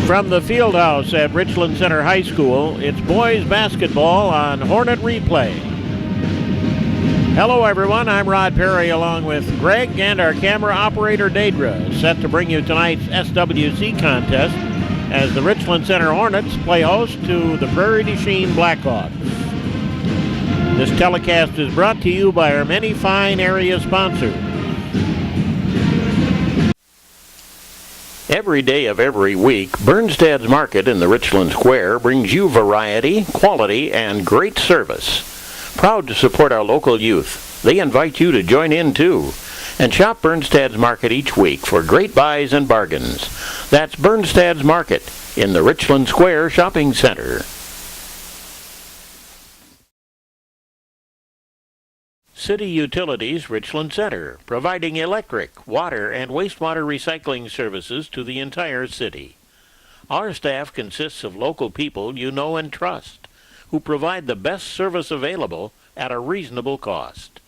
From the field house at Richland Center High School, it's boys basketball on Hornet Replay. Hello everyone, I'm Rod Perry along with Greg and our camera operator Daedra, set to bring you tonight's SWC contest as the Richland Center Hornets play host to the Prairie du Chien Blackhawks. This telecast is brought to you by our many fine area sponsors. Every day of every week, Bernstad's Market in the Richland Square brings you variety, quality, and great service. Proud to support our local youth, they invite you to join in too. And shop Bernstad's Market each week for great buys and bargains. That's Bernstad's Market in the Richland Square Shopping Center. City Utilities Richland Center, providing electric, water, and wastewater recycling services to the entire city. Our staff consists of local people you know and trust, who provide the best service available at a reasonable cost.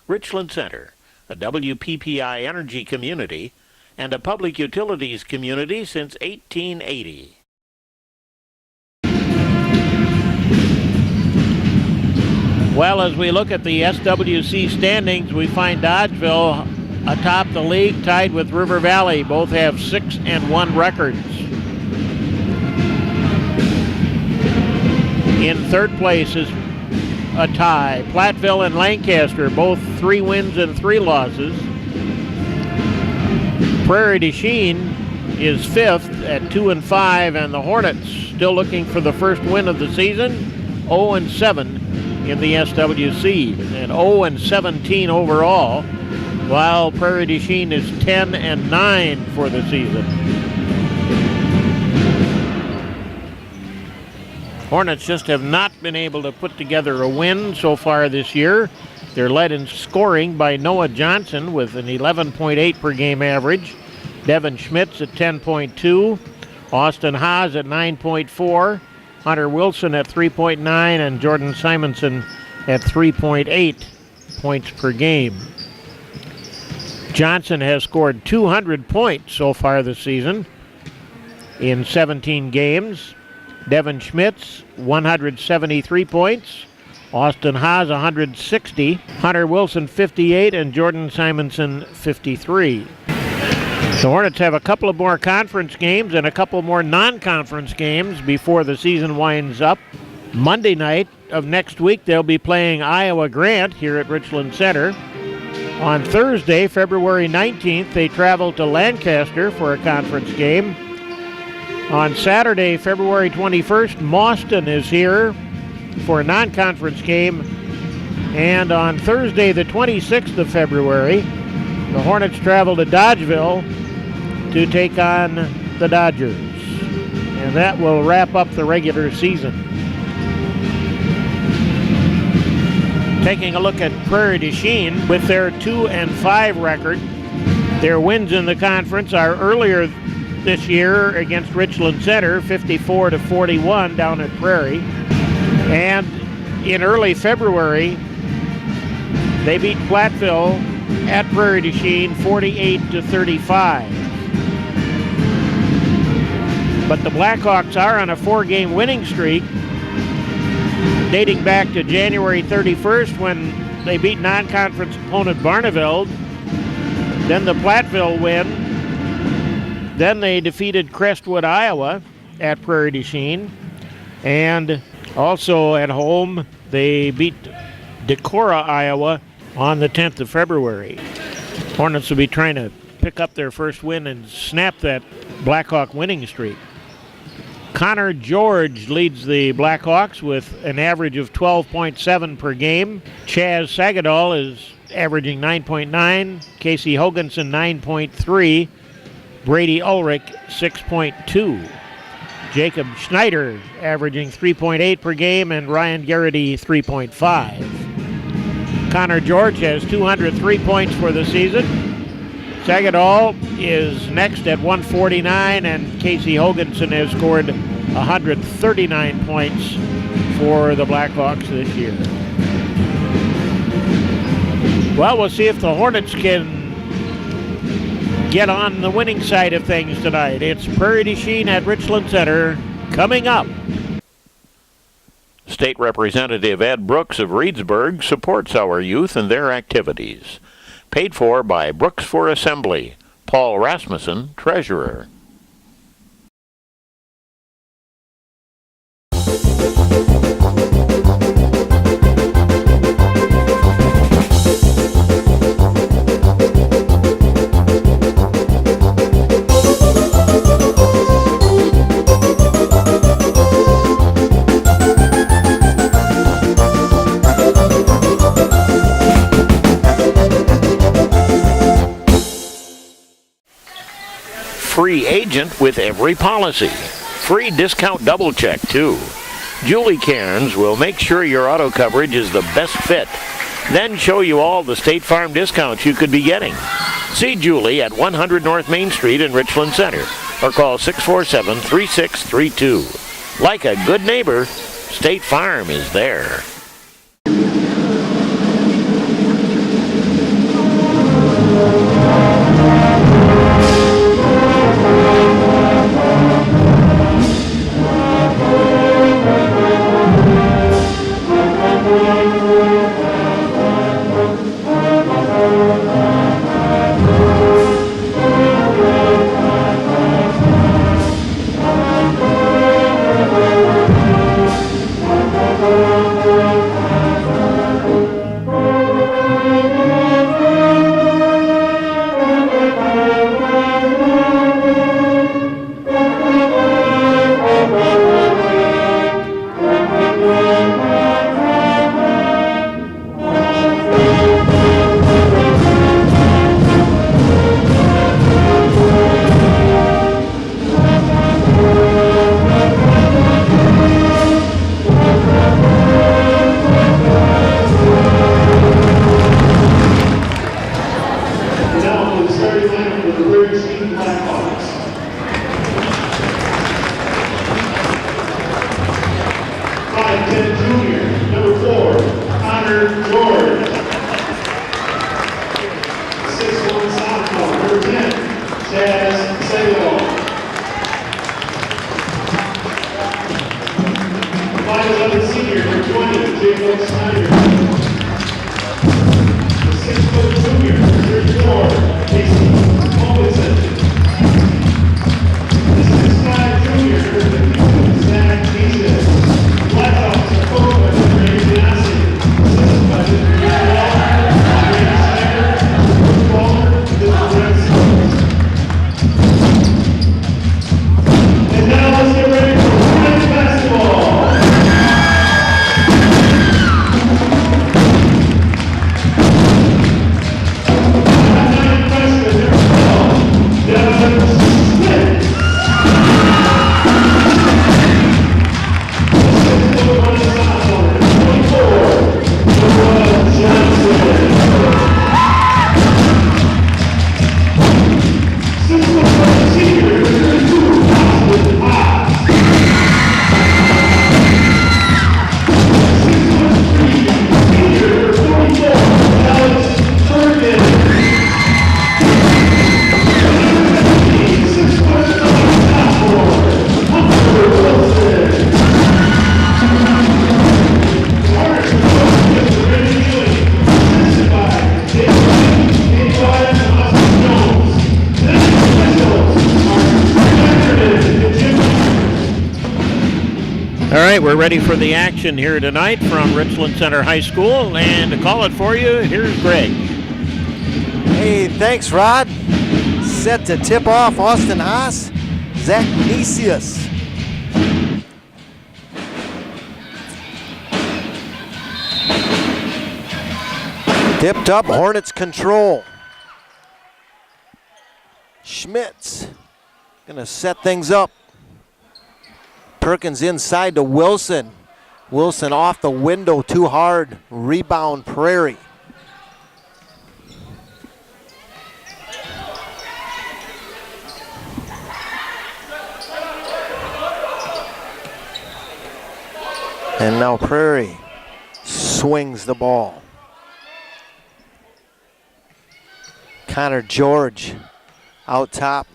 Richland Center, a WPPI energy community, and a public utilities community since 1880. Well, as we look at the SWC standings, we find Dodgeville atop the league, tied with River Valley. Both have 6-1 records. In third place is a tie. Platteville and Lancaster, both 3 wins and 3 losses. Prairie du Chien is 5th at 2-5, and the Hornets still looking for the first win of the season, 0-7. In the SWC, and 0-17 overall, while Prairie du Chien is 10-9 for the season. Hornets just have not been able to put together a win so far this year. They're led in scoring by Noah Johnson with an 11.8 per game average, Devin Schmitz at 10.2, Austin Haas at 9.4, Hunter Wilson at 3.9, and Jordan Simonson at 3.8 points per game. Johnson has scored 200 points so far this season in 17 games. Devin Schmitz, 173 points. Austin Haas, 160. Hunter Wilson, 58, and Jordan Simonson, 53. The Hornets have a couple of more conference games and a couple more non-conference games before the season winds up. Monday night of next week, they'll be playing Iowa Grant here at Richland Center. On Thursday, February 19th, they travel to Lancaster for a conference game. On Saturday, February 21st, Mauston is here for a non-conference game. And on Thursday, the 26th of February, the Hornets travel to Dodgeville to take on the Dodgers. And that will wrap up the regular season. Taking a look at Prairie du Chien, with their 2-5 record, their wins in the conference are earlier this year against Richland Center, 54-41 down at Prairie. And in early February, they beat Platteville at Prairie du Chien 48-35. But the Blackhawks are on a 4-game winning streak dating back to January 31st when they beat non-conference opponent Barneveld, then the Platteville win, then they defeated Crestwood, Iowa at Prairie du Chien, and also at home they beat Decorah, Iowa on the 10th of February. Hornets will be trying to pick up their first win and snap that Blackhawk winning streak. Connor George leads the Blackhawks with an average of 12.7 per game. Chaz Sagadol is averaging 9.9. Casey Hoganson 9.3. Brady Ulrich 6.2. Jacob Schneider averaging 3.8 per game, and Ryan Garrity 3.5. Connor George has 203 points for the season. Sagadol is next at 149, and Casey Hoganson has scored 139 points for the Blackhawks this year. Well, we'll see if the Hornets can get on the winning side of things tonight. It's PduChien at Richland Center coming up. State Representative Ed Brooks of Reedsburg supports our youth and their activities. Paid for by Brooks for Assembly. Paul Rasmussen, Treasurer. Free agent with every policy. Free discount double check, too. Julie Cairns will make sure your auto coverage is the best fit. Then show you all the State Farm discounts you could be getting. See Julie at 100 North Main Street in Richland Center or call 647-3632. Like a good neighbor, State Farm is there. We're ready for the action here tonight from Richland Center High School, and to call it for you, here's Greg. Hey, thanks, Rod. Set to tip off Austin Haas, Zach Nicius. Tipped up, Hornets control. Schmitz gonna set things up. Perkins inside to Wilson. Wilson off the window, too hard. Rebound, Prairie. And now Prairie swings the ball. Connor George out top.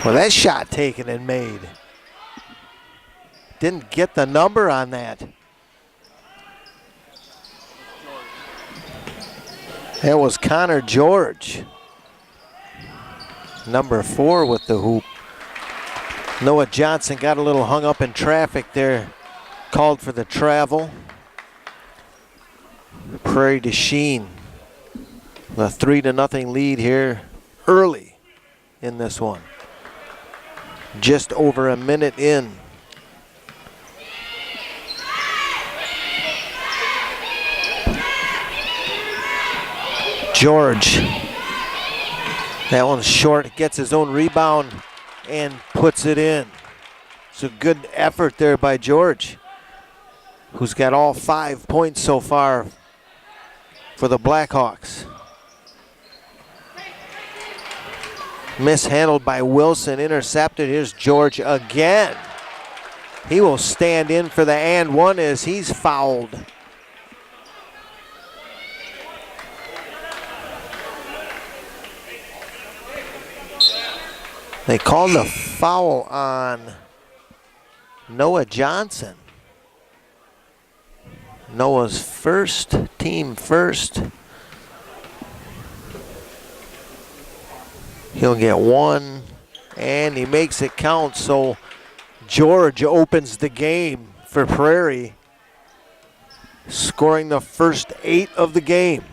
Well, that shot taken and made. Didn't get the number on that. That was Connor George. Number 4 with the hoop. Noah Johnson got a little hung up in traffic there. Called for the travel. PduChien2 the 3-0 lead here early in this one. Just over a minute in. George. That one's short, gets his own rebound and puts it in. It's a good effort there by George, who's got all 5 points so far for the Blackhawks. Mishandled by Wilson, intercepted. Here's George again. He will stand in for the and one as he's fouled. They called the foul on Noah Johnson. Noah's first, team first. He'll get one, and he makes it count, so George opens the game for Prairie, scoring the first 8 of the game.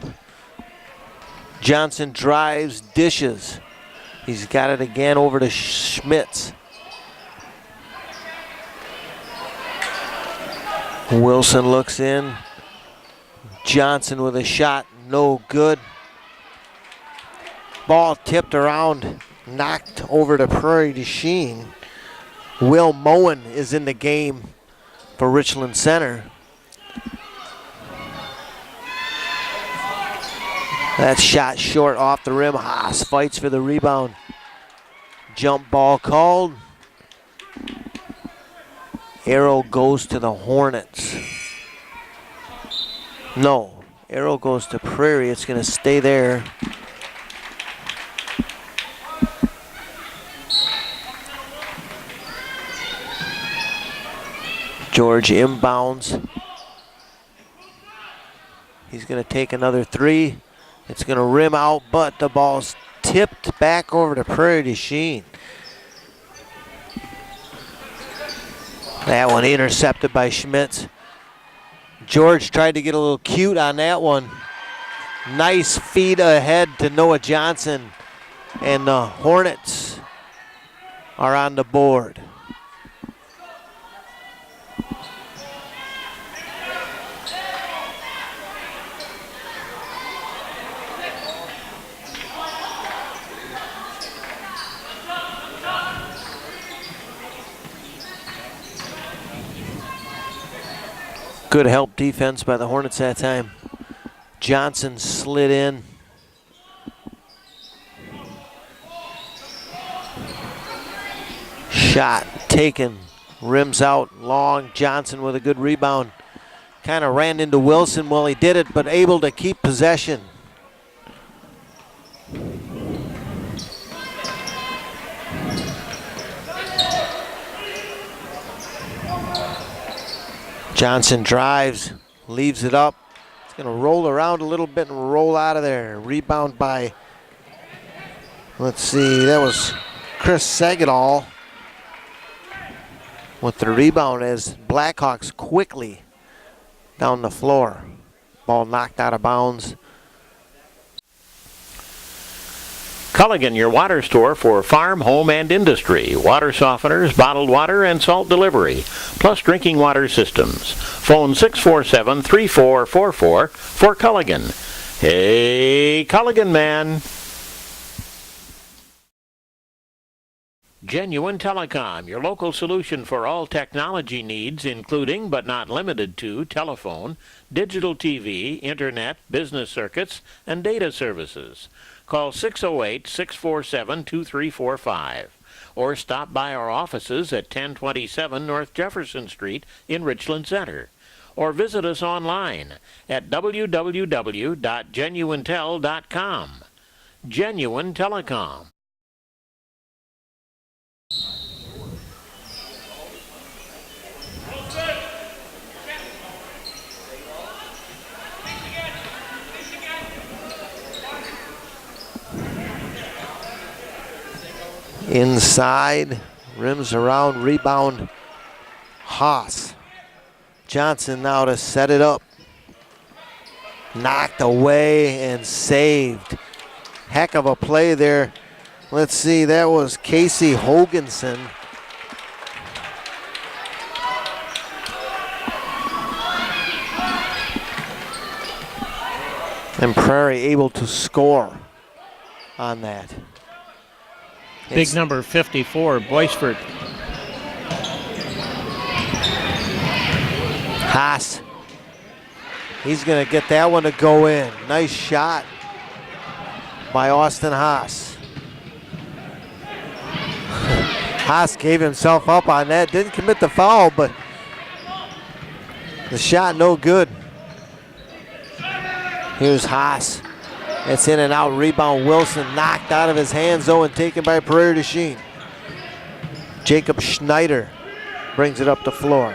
Johnson drives, dishes. He's got it again over to Schmitz. Wilson looks in. Johnson with a shot, no good. Ball tipped around, knocked over to PduChien2. Will Moen is in the game for Richland Center. That shot short off the rim. Haas fights for the rebound. Jump ball called. Arrow goes to the Hornets. No, arrow goes to Prairie. It's going to stay there. George inbounds. He's going to take another 3. It's going to rim out, but the ball's tipped back over to PduChien2. That one intercepted by Schmitz. George tried to get a little cute on that one. Nice feed ahead to Noah Johnson, and the Hornets are on the board. Good help defense by the Hornets that time. Johnson slid in. Shot taken, rims out, long. Johnson with a good rebound. Kind of ran into Wilson while he did it, but able to keep possession. Johnson drives, leaves it up. It's going to roll around a little bit and roll out of there. Rebound by, let's see, that was Chris Sagadol with the rebound as Blackhawks quickly down the floor. Ball knocked out of bounds. Culligan, your water store for farm, home, and industry. Water softeners, bottled water, and salt delivery, plus drinking water systems. Phone 647-3444 for Culligan. Hey, Culligan man. Genuine Telecom, your local solution for all technology needs, including but not limited to telephone, digital TV, internet, business circuits, and data services. Call 608-647-2345 or stop by our offices at 1027 North Jefferson Street in Richland Center, or visit us online at www.genuinetel.com. Genuine Telecom. Inside, rims around, rebound, Haas. Johnson now to set it up. Knocked away and saved. Heck of a play there. Let's see, that was Casey Hoganson. And Prairie able to score on that. Big number 54, Boisford. Haas. He's going to get that one to go in. Nice shot by Austin Haas. Haas gave himself up on that. Didn't commit the foul, but the shot no good. Here's Haas. It's in and out. Rebound. Wilson knocked out of his hands though and taken by PduChien2. Jacob Schneider brings it up the floor.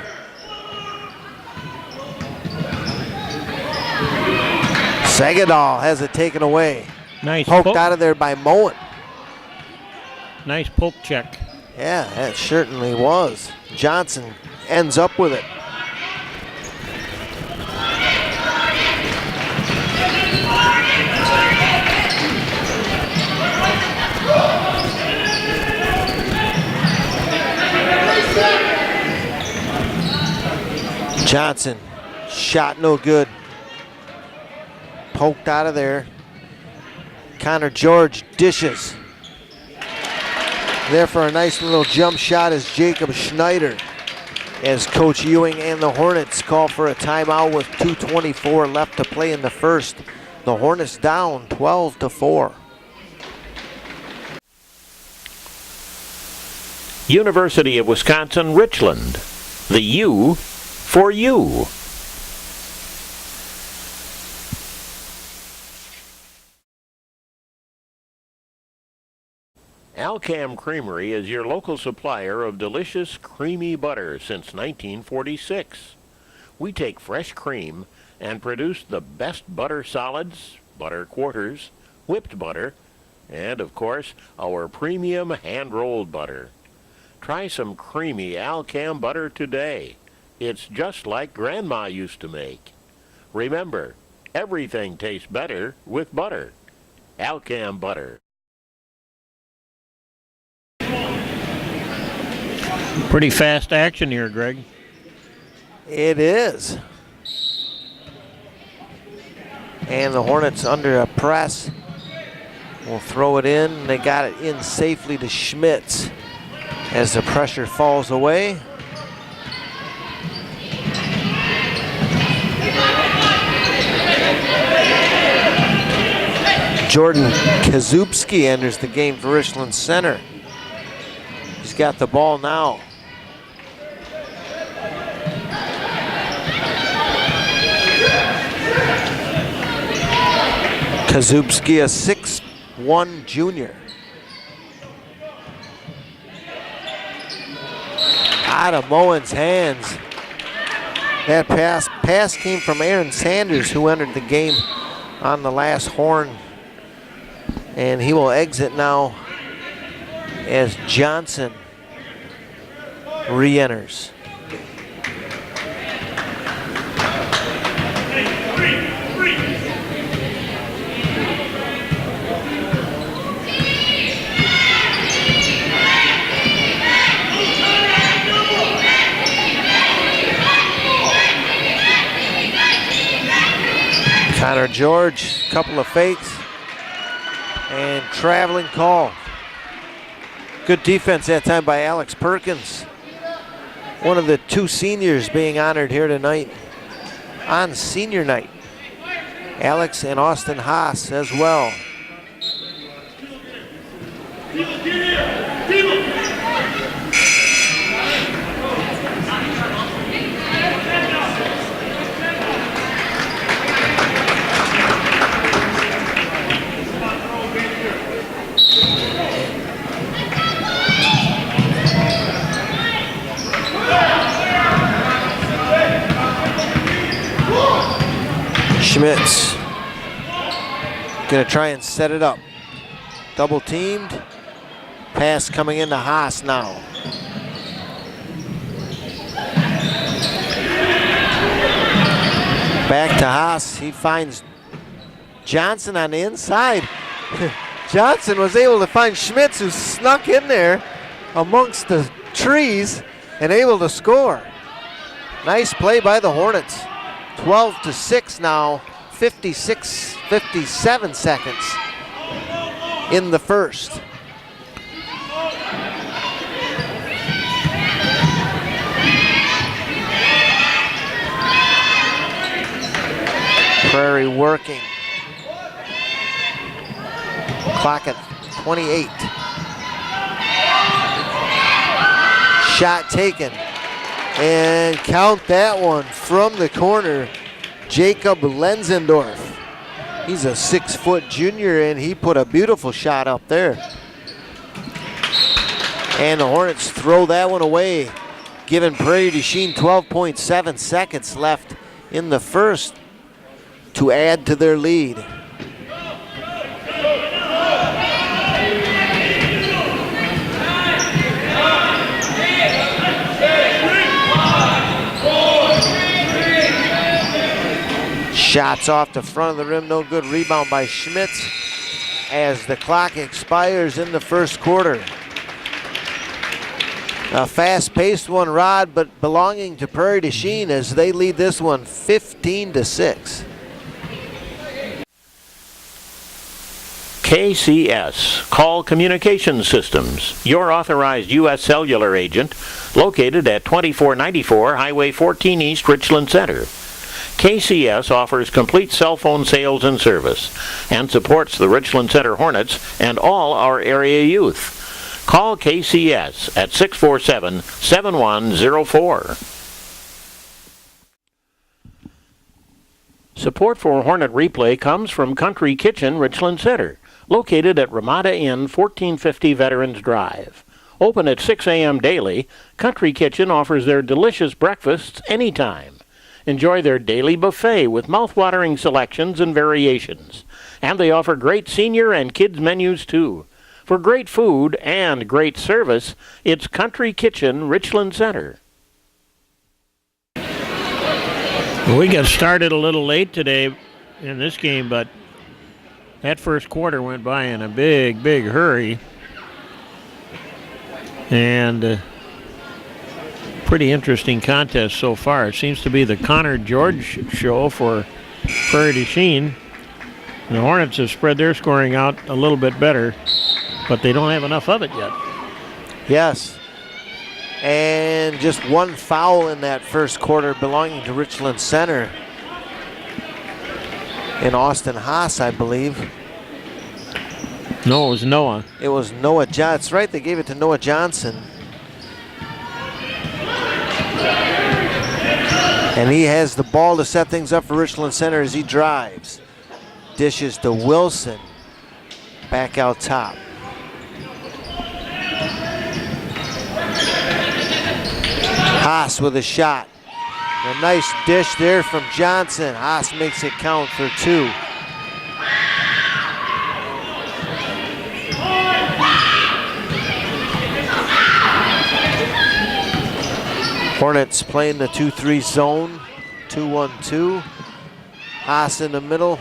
Segadal has it taken away. Nice poked poke. out of there by Moen. Nice poke check. Yeah, that certainly was. Johnson ends up with it. Johnson, shot no good. Poked out of there. Connor George dishes. There for a nice little jump shot is Jacob Schneider. As Coach Ewing and the Hornets call for a timeout with 2:24 left to play in the first. The Hornets down 12-4. University of Wisconsin, Richland. The U for you. Alcam Creamery is your local supplier of delicious creamy butter since 1946. We take fresh cream and produce the best butter solids, butter quarters, whipped butter, and of course our premium hand-rolled butter. Try some creamy Alcam butter today. It's just like Grandma used to make. Remember, everything tastes better with butter. Alcam butter. Pretty fast action here, Greg. It is. And the Hornets under a press will throw it in. They got it in safely to Schmitz as the pressure falls away. Jordan Kazubski enters the game for Richland Center. He's got the ball now. Kazubski, a 6'1" junior. Out of Moen's hands. That pass came from Aaron Sanders, who entered the game on the last horn. And he will exit now as Johnson re-enters. Connor George, couple of fakes, and traveling call. Good defense that time by Alex Perkins. One of the two seniors being honored here tonight on senior night. Alex and Austin Haas as well. Schmitz gonna try and set it up. Double teamed. Pass coming into Haas now. Back to Haas. He finds Johnson on the inside. Johnson was able to find Schmitz, who snuck in there amongst the trees and able to score. Nice play by the Hornets. 12-6 now, 57 seconds in the first. Prairie working. Clock at 28. Shot taken. And count that one from the corner. Jacob Lenzendorf. He's a 6-foot junior, and he put a beautiful shot up there. And the Hornets throw that one away, giving Prairie du Chien 12.7 seconds left in the first to add to their lead. Shots off the front of the rim, no good. Rebound by Schmitz as the clock expires in the first quarter. A fast-paced one, Rod, but belonging to Prairie du Chien as they lead this one 15-6. KCS, Call Communication Systems, your authorized U.S. cellular agent, located at 2494 Highway 14 East, Richland Center. KCS offers complete cell phone sales and service and supports the Richland Center Hornets and all our area youth. Call KCS at 647-7104. Support for Hornet Replay comes from Country Kitchen, Richland Center, located at Ramada Inn, 1450 Veterans Drive. Open at 6 a.m. daily, Country Kitchen offers their delicious breakfasts anytime. Enjoy their daily buffet with mouth-watering selections and variations. And they offer great senior and kids menus too. For great food and great service, it's Country Kitchen, Richland Center. We got started a little late today in this game, but that first quarter went by in a big hurry. And pretty interesting contest so far. It seems to be the Connor George show for Prairie du Chien. The Hornets have spread their scoring out a little bit better, but they don't have enough of it yet. Yes. And just one foul in that first quarter belonging to Richland Center. And Austin Haas, I believe. No, it was Noah. It was Noah Johnson. That's right, they gave it to Noah Johnson. And he has the ball to set things up for Richland Center as he drives. Dishes to Wilson. Back out top. Haas with a shot. A nice dish there from Johnson. Haas makes it count for two. Hornets playing the 2-3 zone. 2-1-2. Haas in the middle.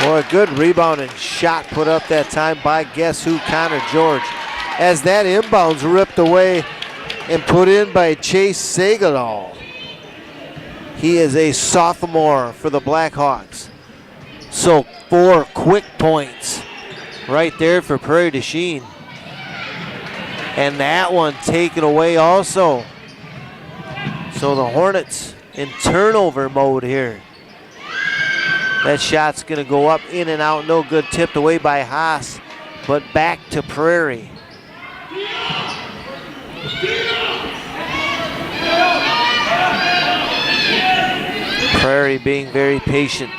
Boy, a good rebound and shot put up that time by guess who? Connor George. As that inbounds ripped away and put in by Chase Sagadol. He is a sophomore for the Blackhawks. So 4 quick points right there for Prairie du Chien. And that one taken away also. So the Hornets in turnover mode here. That shot's going to go up, in and out, no good. Tipped away by Haas, but back to Prairie. Prairie being very patient.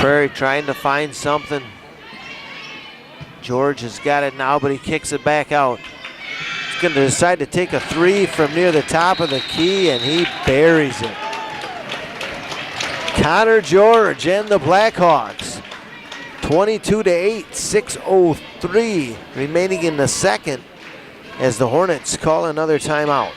Prairie trying to find something. George has got it now, but he kicks it back out. He's going to decide to take a three from near the top of the key, and he buries it. Connor George and the Blackhawks. 22-8, 6:03 remaining in the second as the Hornets call another timeout.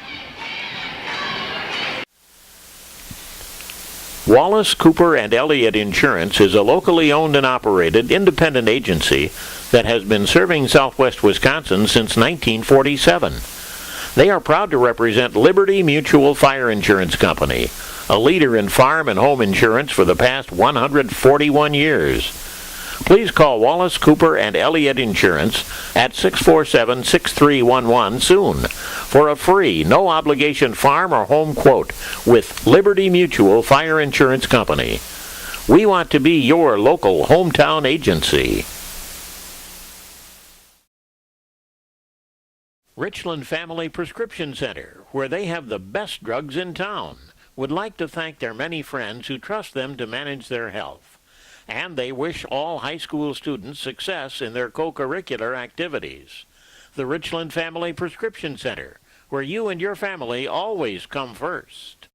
Wallace, Cooper, and Elliott Insurance is a locally owned and operated independent agency that has been serving Southwest Wisconsin since 1947. They are proud to represent Liberty Mutual Fire Insurance Company, a leader in farm and home insurance for the past 141 years. Please call Wallace, Cooper, and Elliott Insurance at 647-6311 soon for a free, no-obligation farm or home quote with Liberty Mutual Fire Insurance Company. We want to be your local hometown agency. Richland Family Prescription Center, where they have the best drugs in town, would like to thank their many friends who trust them to manage their health. And they wish all high school students success in their co-curricular activities. The Richland Family Prescription Center, where you and your family always come first.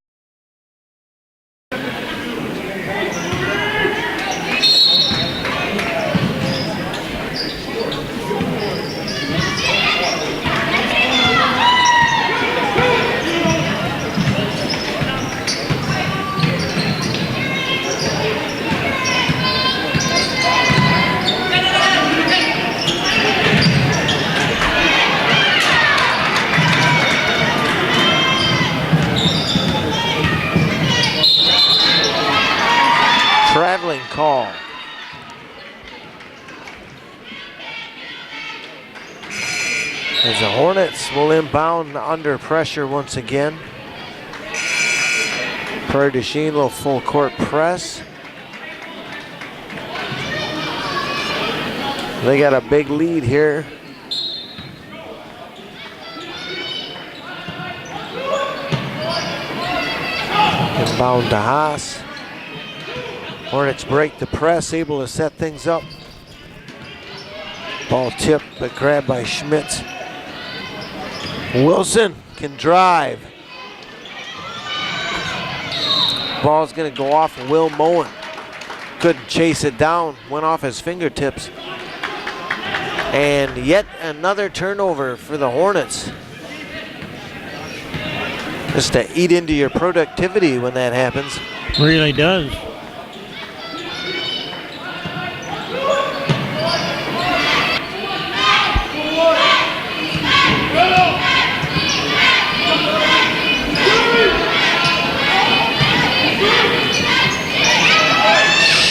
Traveling call. As the Hornets will inbound under pressure once again. PduChien, little full court press. They got a big lead here. Inbound to Haas. Hornets break the press, able to set things up. Ball tipped, but grabbed by Schmitz. Wilson can drive. Ball's gonna go off of Will Moen. Couldn't chase it down, went off his fingertips. And yet another turnover for the Hornets. Just to eat into your productivity when that happens. Really does.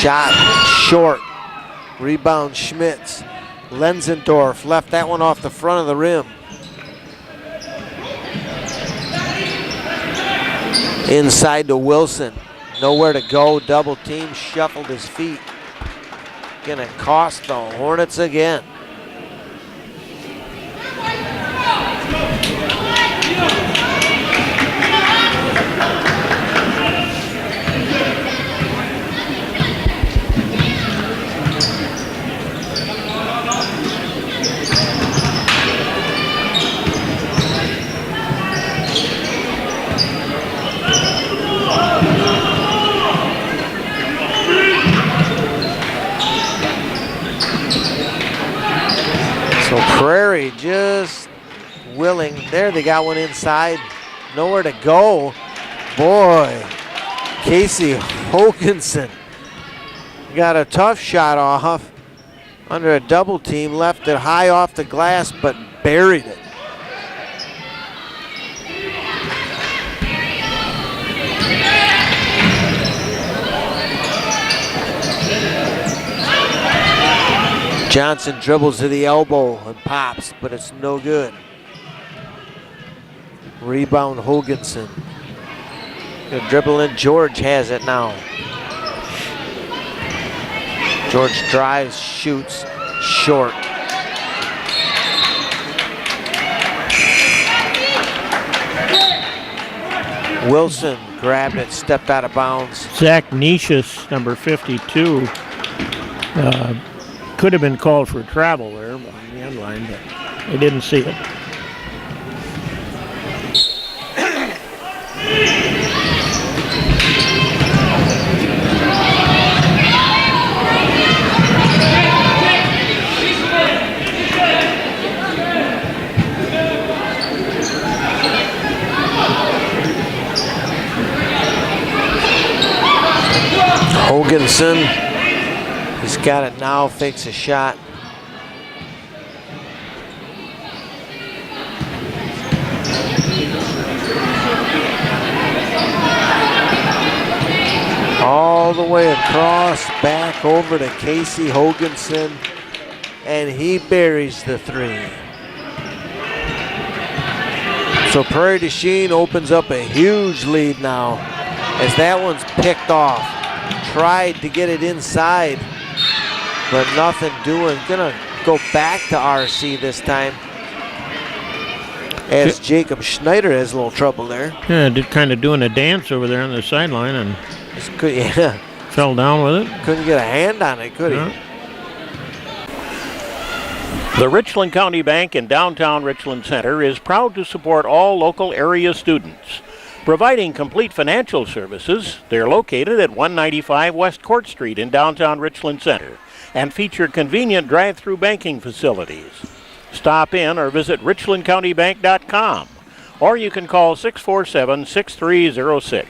Shot short. Rebound Schmitz. Lenzendorf left that one off the front of the rim. Inside to Wilson. Nowhere to go. Double team. Shuffled his feet. Gonna cost the Hornets again. So Prairie just willing. There, they got one inside. Nowhere to go. Boy, Casey Hoganson got a tough shot off under a double team. Left it high off the glass, but buried it. Johnson dribbles to the elbow and pops, but it's no good. Rebound Hoganson. Good dribble in. George has it now. George drives, shoots, short. Wilson grabbed it, stepped out of bounds. Zach Nicias, number 52, Could have been called for travel there on the end line, but they didn't see it. Hoganson, he's got it now, fakes a shot. All the way across, back over to Casey Hoganson, and he buries the three. So PduChien opens up a huge lead now as that one's picked off. Tried to get it inside, but nothing doing. Gonna go back to RC this time as Jacob Schneider has a little trouble there. Yeah, kind of doing a dance over there on the sideline and fell down with it. Couldn't get a hand on it, could he? The Richland County Bank in downtown Richland Center is proud to support all local area students. Providing complete financial services, they're located at 195 West Court Street in downtown Richland Center and feature convenient drive-through banking facilities. Stop in or visit richlandcountybank.com, or you can call 647-6306.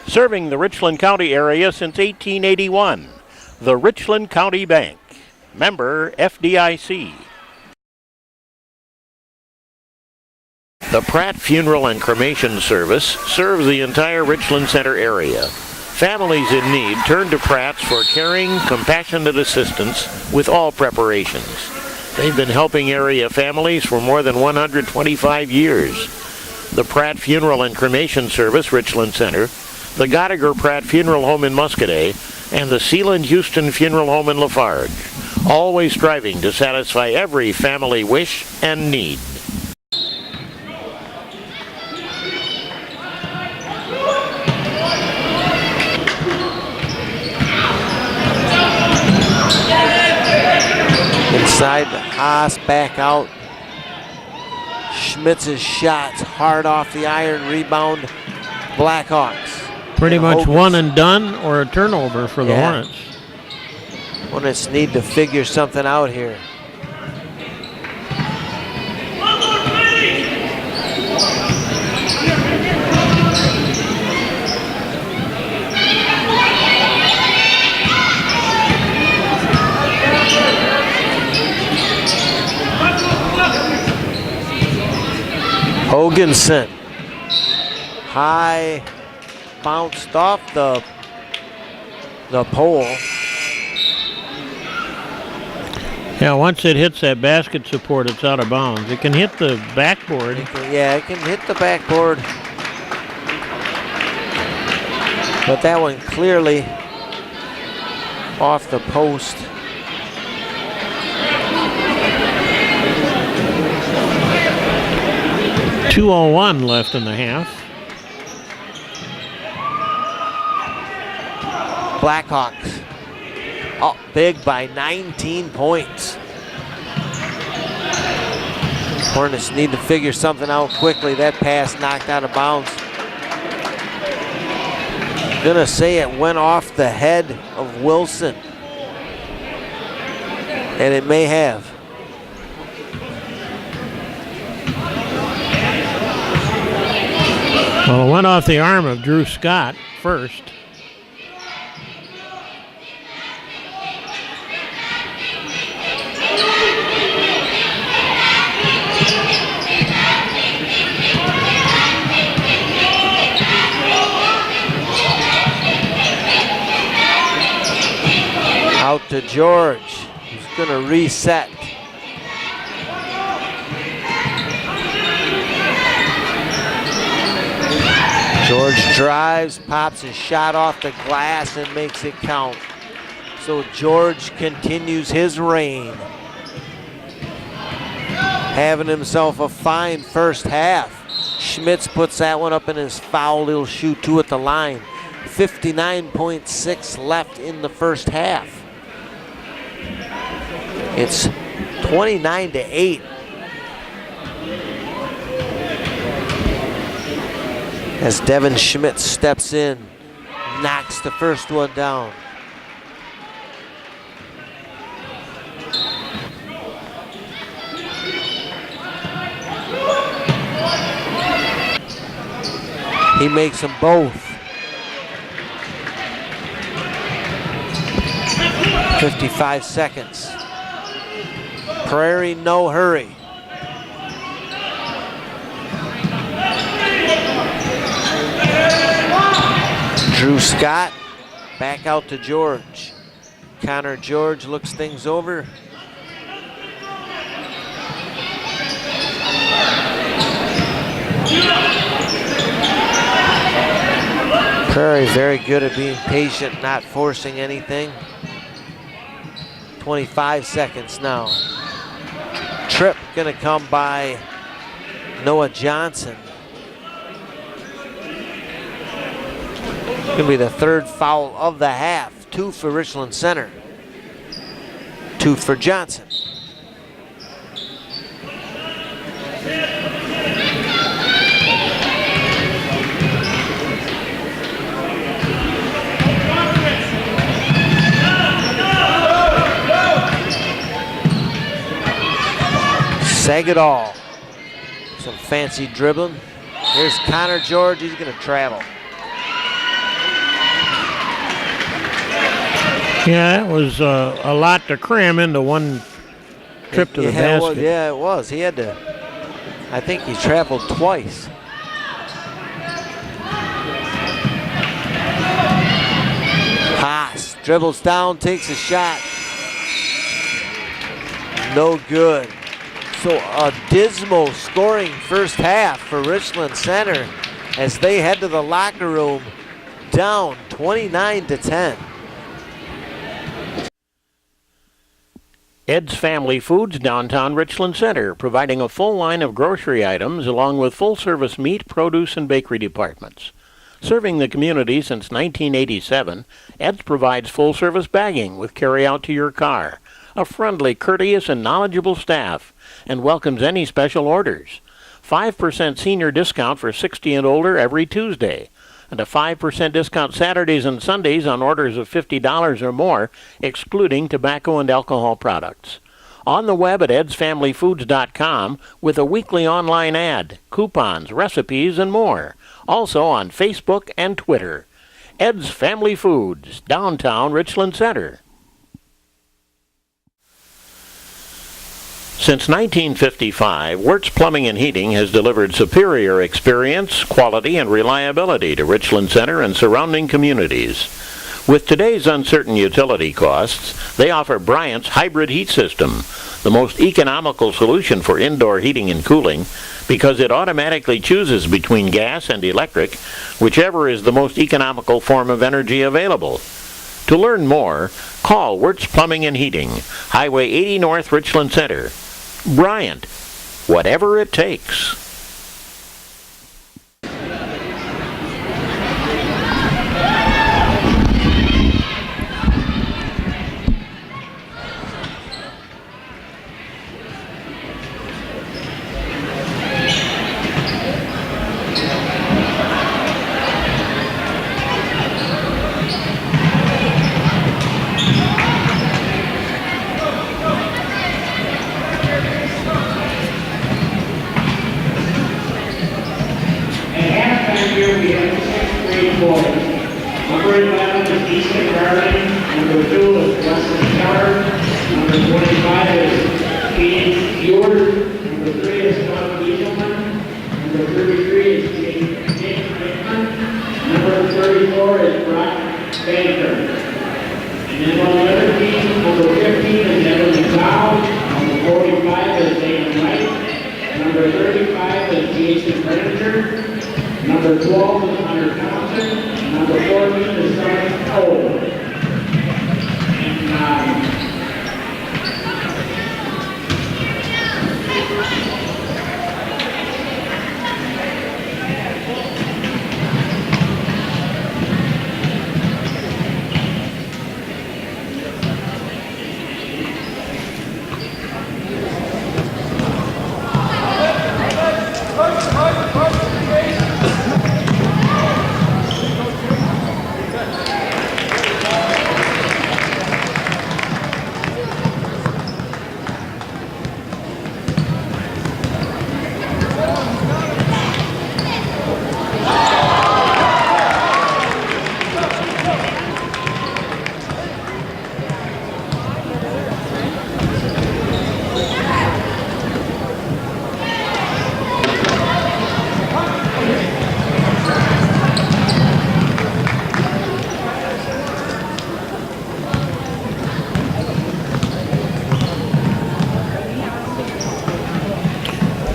Serving the Richland County area since 1881, the Richland County Bank. Member FDIC. The Pratt Funeral and Cremation Service serves the entire Richland Center area. Families in need turn to Pratt's for caring, compassionate assistance with all preparations. They've been helping area families for more than 125 years. The Pratt Funeral and Cremation Service, Richland Center, the Gottiger Pratt Funeral Home in Muscadet, and the Sealand Houston Funeral Home in Lafarge, always striving to satisfy every family wish and need. Inside the Haas, back out. Schmitz's shots hard off the iron, rebound. Blackhawks. Pretty much one and done or a turnover for the Hornets. Hornets need to figure something out here. Hoganson, high, bounced off the pole. Yeah, once it hits that basket support, it's out of bounds. It can hit the backboard. Yeah, it can hit the backboard. But that one clearly off the post. .201 left in the half. Blackhawks up big by 19 points. Hornets need to figure something out quickly. That pass knocked out of bounds. Gonna say it went off the head of Wilson. And it may have. Well, it went off the arm of Drew Scott first. Out to George, who's gonna reset. George drives, pops his shot off the glass and makes it count. So George continues his reign. Having himself a fine first half. Schmitz puts that one up in his foul. He'll shoot two at the line. 59.6 left in the first half. It's 29-8. As Devin Schmidt steps in, knocks the first one down. He makes them both. 55 seconds. Prairie, no hurry. Drew Scott back out to George. Connor George looks things over. Prairie very good at being patient, not forcing anything. 25 seconds now. Trip gonna come by Noah Johnson. Gonna be the third foul of the half. 2 for Richland Center. 2 for Johnson. Sagadol. Some fancy dribbling. Here's Connor George. He's going to travel. Yeah, that was a lot to cram into one trip to the basket. Yeah, it was. He had to, I think he traveled twice. Haas dribbles down, takes a shot. No good. So a dismal scoring first half for Richland Center as they head to the locker room down 29-10. Ed's Family Foods, downtown Richland Center, providing a full line of grocery items along with full-service meat, produce, and bakery departments. Serving the community since 1987, Ed's provides full-service bagging with carry-out to your car, a friendly, courteous, and knowledgeable staff, and welcomes any special orders. 5% senior discount for 60 and older every Tuesday, and a 5% discount Saturdays and Sundays on orders of $50 or more, excluding tobacco and alcohol products. On the web at edsfamilyfoods.com with a weekly online ad, coupons, recipes, and more. Also on Facebook and Twitter. Ed's Family Foods, downtown Richland Center. Since 1955, Wirtz Plumbing and Heating has delivered superior experience, quality, and reliability to Richland Center and surrounding communities. With today's uncertain utility costs, they offer Bryant's hybrid heat system, the most economical solution for indoor heating and cooling, because it automatically chooses between gas and electric, whichever is the most economical form of energy available. To learn more, call Wirtz Plumbing and Heating, Highway 80 North, Richland Center. Bryant, whatever it takes.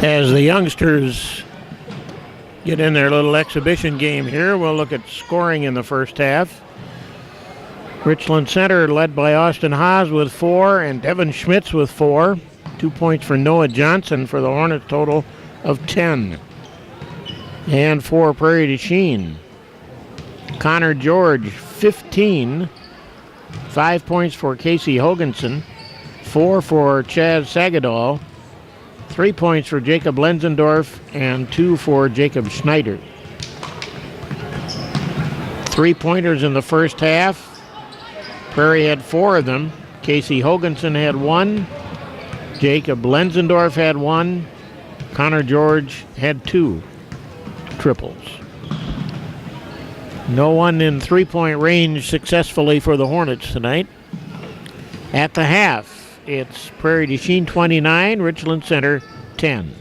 As the youngsters get in their little exhibition game here, we'll look at scoring in the first half. Richland Center led by Austin Haas with 4 and Devin Schmitz with 4. 2 points for Noah Johnson for the Hornets, total of 10. And for Prairie du Chien, Connor George, 15. 5 points for Casey Hoganson. 4 for Chaz Sagadol. 3 points for Jacob Lenzendorf and 2 for Jacob Schneider. 3-pointers in the first half. Prairie had 4 of them. Casey Hoganson had 1. Jacob Lenzendorf had 1. Connor George had 2 triples. No one in 3-point range successfully for the Hornets tonight. At the half, it's Prairie du Chien 29, Richland Center 10.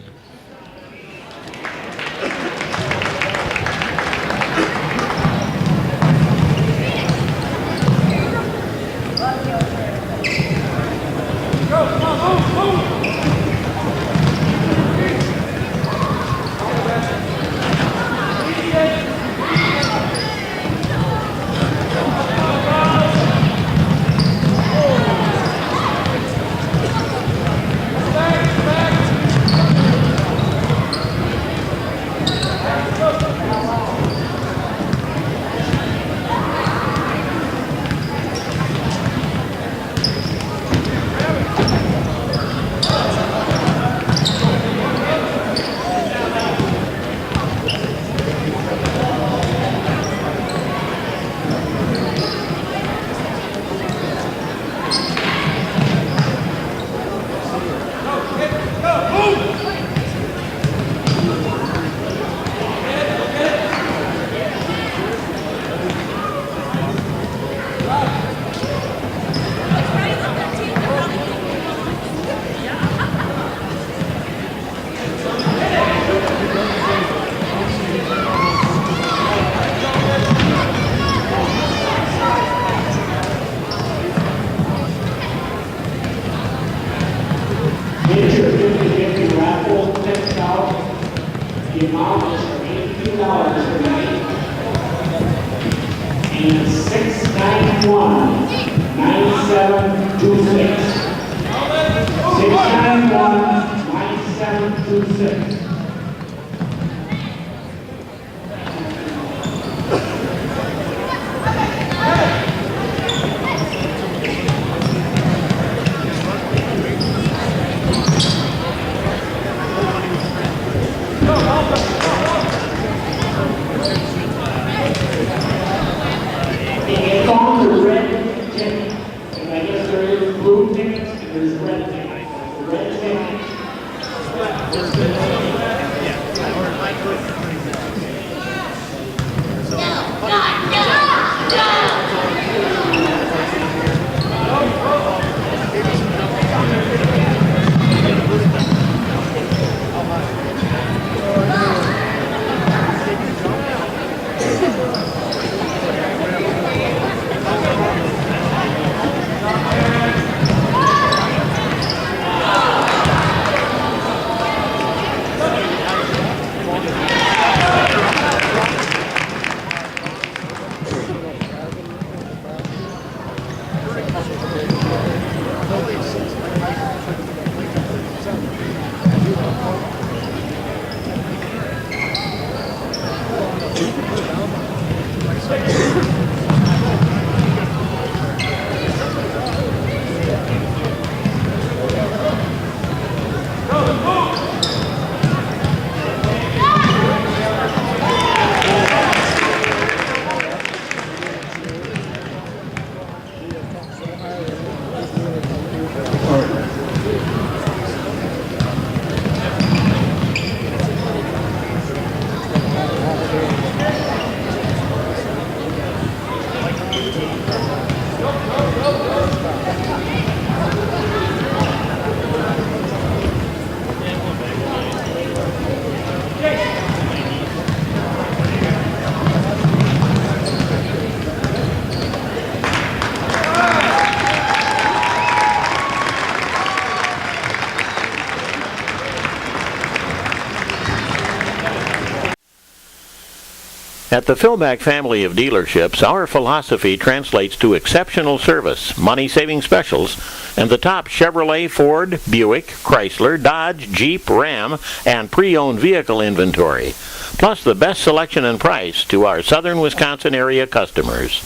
At the Philback family of dealerships, our philosophy translates to exceptional service, money-saving specials, and the top Chevrolet, Ford, Buick, Chrysler, Dodge, Jeep, Ram, and pre-owned vehicle inventory, plus the best selection and price to our southern Wisconsin area customers.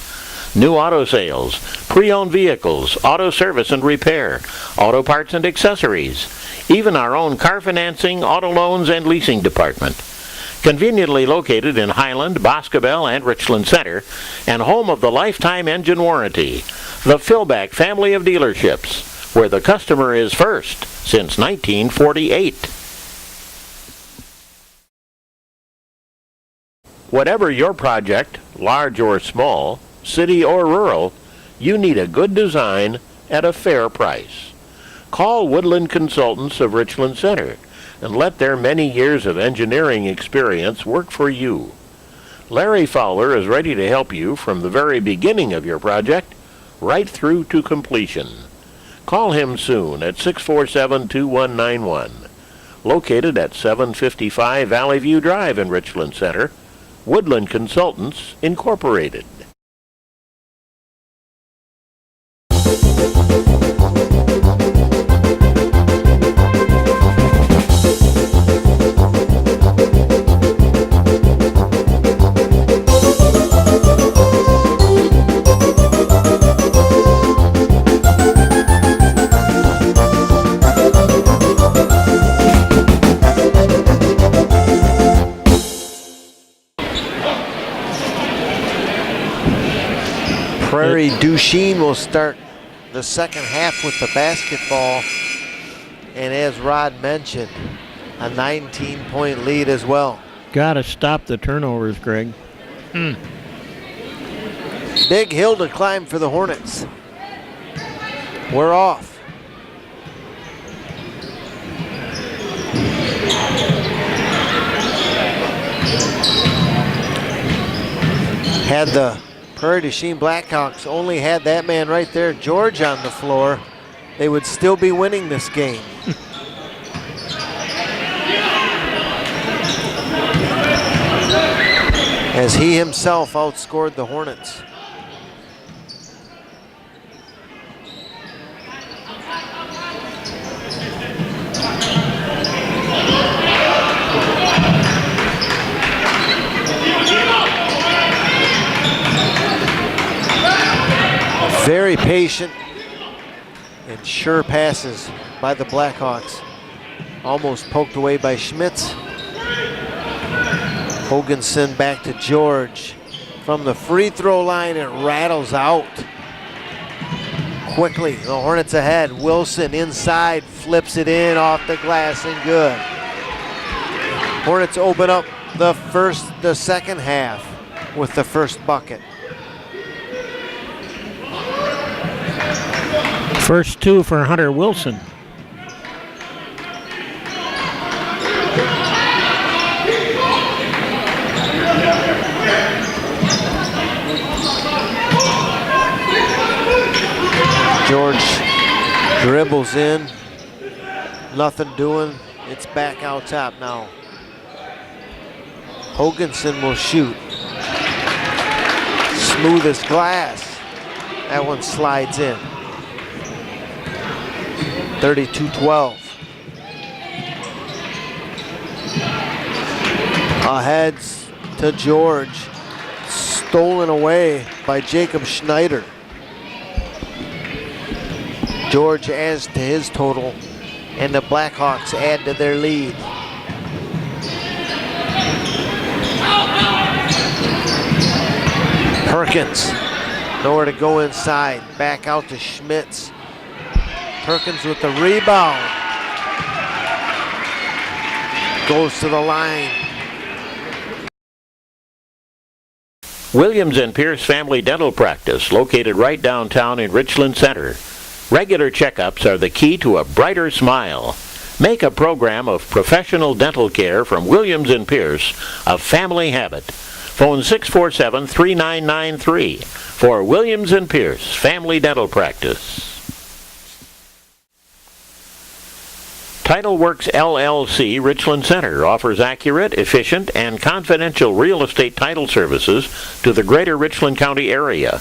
New auto sales, pre-owned vehicles, auto service and repair, auto parts and accessories, even our own car financing, auto loans, and leasing department. Conveniently located in Highland, Boscobel, and Richland Center, and home of the lifetime engine warranty, the Philback family of dealerships, where the customer is first since 1948. Whatever your project, large or small, city or rural, you need a good design at a fair price. Call Woodland Consultants of Richland Center and let their many years of engineering experience work for you. Larry Fowler is ready to help you from the very beginning of your project right through to completion. Call him soon at 647-2191. Located at 755 Valley View Drive in Richland Center, Woodland Consultants, Incorporated. PduChien will start the second half with the basketball, and as Rod mentioned, a 19-point lead as well. Gotta stop the turnovers, Greg. Big hill to climb for the Hornets. We're off. Had the PduChien Blackhawks only had that man right there, George, on the floor, they would still be winning this game. As he himself outscored the Hornets. Very patient and sure passes by the Blackhawks. Almost poked away by Schmitz. Hoganson back to George. From the free throw line, it rattles out. Quickly, the Hornets ahead. Wilson inside, flips it in off the glass and good. Hornets open up the second half with the first bucket. First two for Hunter Wilson. George dribbles in, nothing doing. It's back out top now. Hoganson will shoot. Smooth as glass. That one slides in. 32-12. Ahead to George. Stolen away by Jacob Schneider. George adds to his total, and the Blackhawks add to their lead. Perkins, nowhere to go inside. Back out to Schmitz. Perkins with the rebound. Goes to the line. Williams and Pierce Family Dental Practice, located right downtown in Richland Center. Regular checkups are the key to a brighter smile. Make a program of professional dental care from Williams and Pierce a family habit. Phone 647-3993 for Williams and Pierce, Family Dental Practice. Title Works LLC Richland Center offers accurate, efficient, and confidential real estate title services to the greater Richland County area.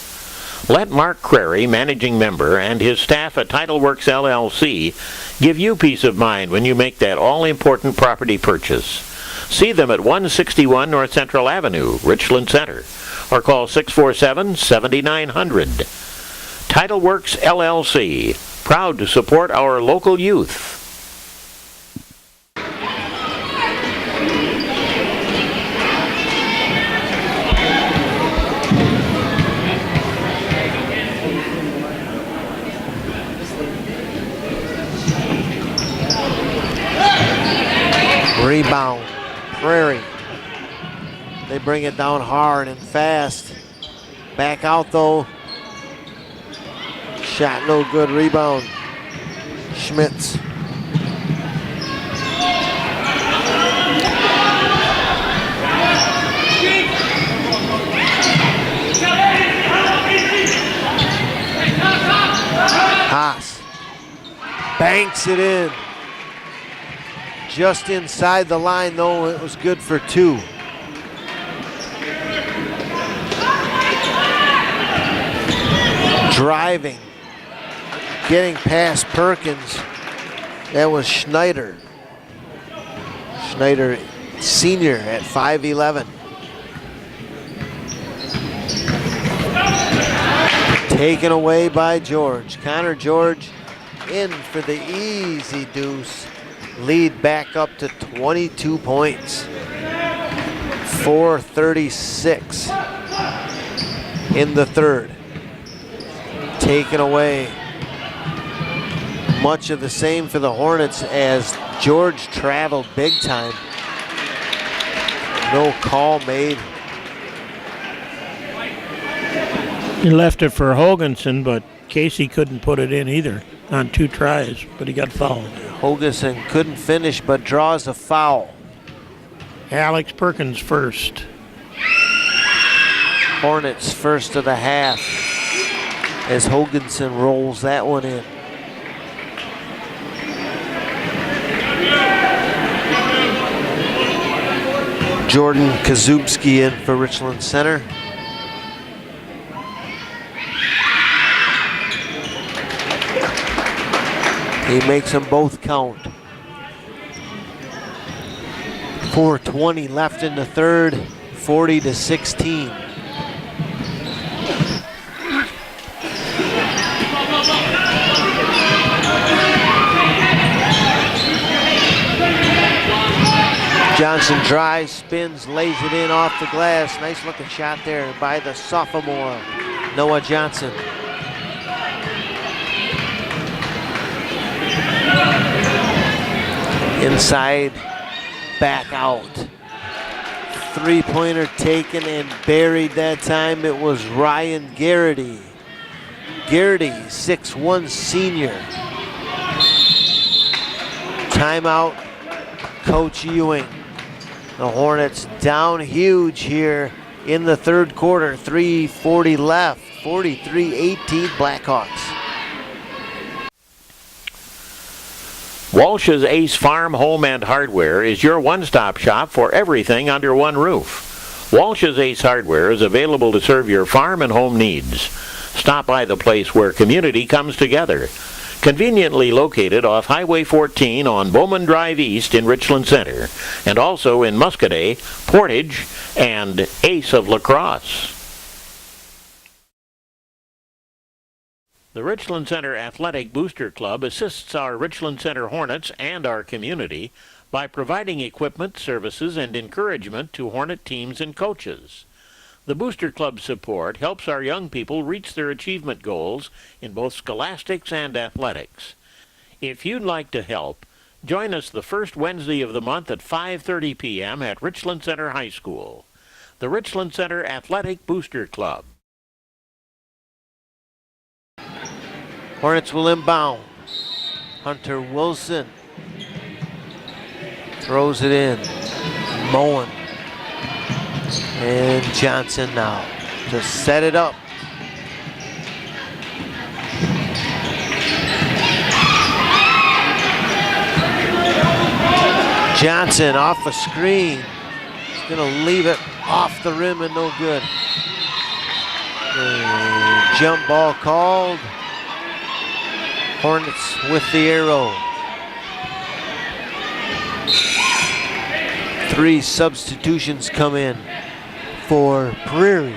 Let Mark Crary, managing member, and his staff at Title Works LLC give you peace of mind when you make that all-important property purchase. See them at 161 North Central Avenue, Richland Center, or call 647-7900. Title Works LLC, proud to support our local youth. Rebound, Prairie. They bring it down hard and fast. Back out though. Shot no good, rebound. Schmitz. Haas banks it in. Just inside the line though, it was good for two. Driving, getting past Perkins, that was Schneider. Schneider senior at 5'11". Taken away by George. Connor George in for the easy deuce. Lead back up to 22 points. 4:36 in the third. Taken away. Much of the same for the Hornets as George traveled big time. No call made. He left it for Hoganson, but Casey couldn't put it in either on 2 tries, but he got fouled. Hoganson couldn't finish but draws a foul. Alex Perkins first. Hornets first of the half as Hoganson rolls that one in. Jordan Kazubski in for Richland Center. He makes them both count. 4:20 left in the third, 40-16. Johnson drives, spins, lays it in off the glass. Nice looking shot there by the sophomore, Noah Johnson. Inside, back out. Three-pointer taken and buried that time. It was Ryan Garrity. Garrity, 6'1" senior. Timeout, Coach Ewing. The Hornets down huge here in the third quarter. 3:40 left, 43-18 Blackhawks. Walsh's Ace Farm Home and Hardware is your one-stop shop for everything under one roof. Walsh's Ace Hardware is available to serve your farm and home needs. Stop by the place where community comes together. Conveniently located off Highway 14 on Bowman Drive East in Richland Center, and also in Muscadet, Portage, and Ace of La Crosse. The Richland Center Athletic Booster Club assists our Richland Center Hornets and our community by providing equipment, services, and encouragement to Hornet teams and coaches. The Booster Club's support helps our young people reach their achievement goals in both scholastics and athletics. If you'd like to help, join us the first Wednesday of the month at 5:30 p.m. at Richland Center High School. The Richland Center Athletic Booster Club. Hornets will inbound. Hunter Wilson throws it in. Moen. And Johnson now to set it up. Johnson off a screen. He's gonna leave it off the rim and no good. Jump ball called. Hornets with the arrow. 3 substitutions come in for Prairie.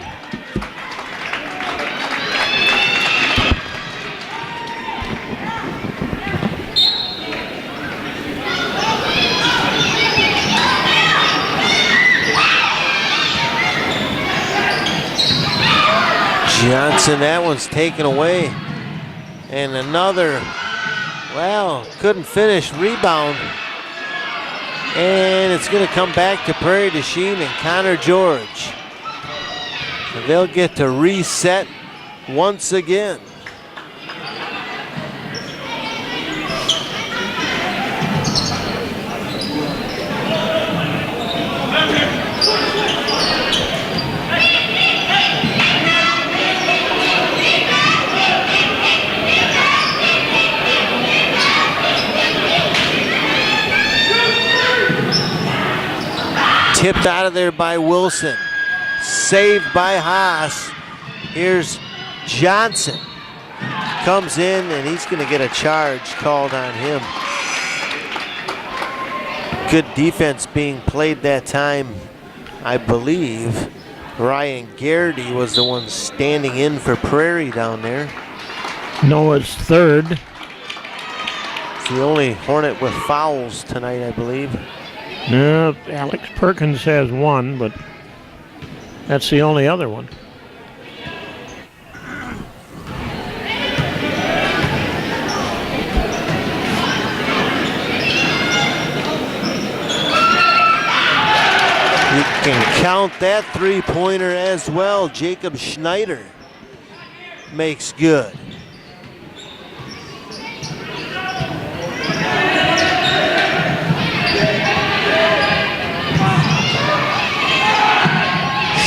Johnson, that one's taken away. And another, well, couldn't finish, rebound. And it's going to come back to PduChien and Connor George. So they'll get to reset once again. Tipped out of there by Wilson. Saved by Haas. Here's Johnson. Comes in and he's going to get a charge called on him. Good defense being played that time. I believe Ryan Garrity was the one standing in for Prairie down there. Noah's third. It's the only Hornet with fouls tonight, I believe. No, Alex Perkins has one, but that's the only other one. You can count that three-pointer as well. Jacob Schneider makes good.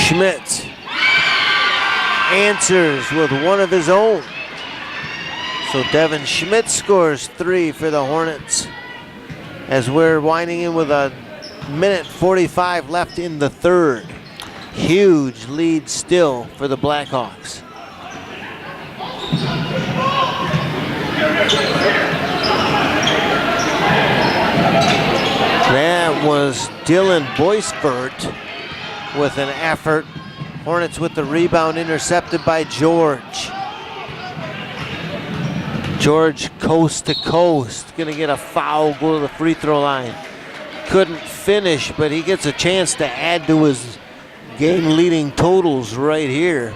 Schmidt answers with one of his own. So Devin Schmidt scores 3 for the Hornets as we're winding in with a minute 45 left in the third. Huge lead still for the Blackhawks. That was Dylan Boisvert with an effort. Hornets with the rebound, intercepted by George. George coast to coast, gonna get a foul, go to the free throw line. Couldn't finish, but he gets a chance to add to his game-leading totals right here.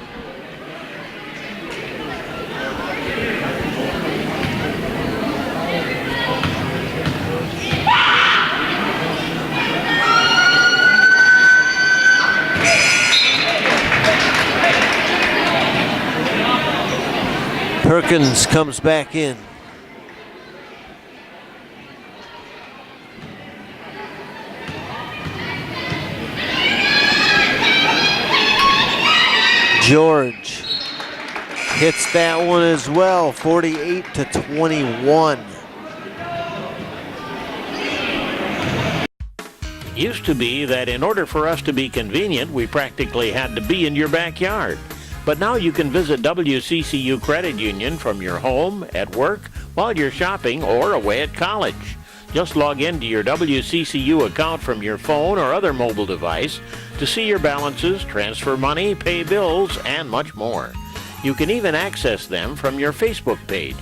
Perkins comes back in. George hits that one as well, 48-21. It used to be that in order for us to be convenient, we practically had to be in your backyard. But now you can visit WCCU Credit Union from your home, at work, while you're shopping, or away at college. Just log into your WCCU account from your phone or other mobile device to see your balances, transfer money, pay bills, and much more. You can even access them from your Facebook page.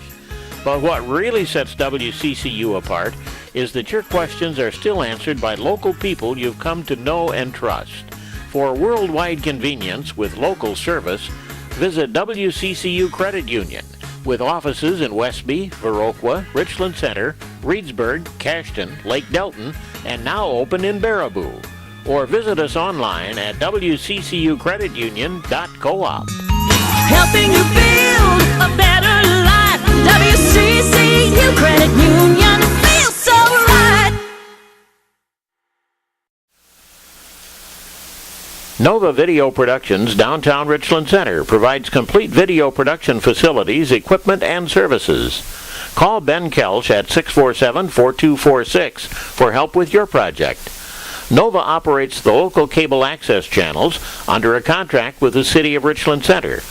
But what really sets WCCU apart is that your questions are still answered by local people you've come to know and trust. For worldwide convenience with local service, visit WCCU Credit Union with offices in Westby, Viroqua, Richland Center, Reedsburg, Cashton, Lake Delton, and now open in Baraboo. Or visit us online at wccucreditunion.coop. Helping you build a better life. WCCU Credit Union feels so right. Nova Video Productions, downtown Richland Center, provides complete video production facilities, equipment, and services. Call Ben Kelch at 647-4246 for help with your project. Nova operates the local cable access channels under a contract with the City of Richland Center.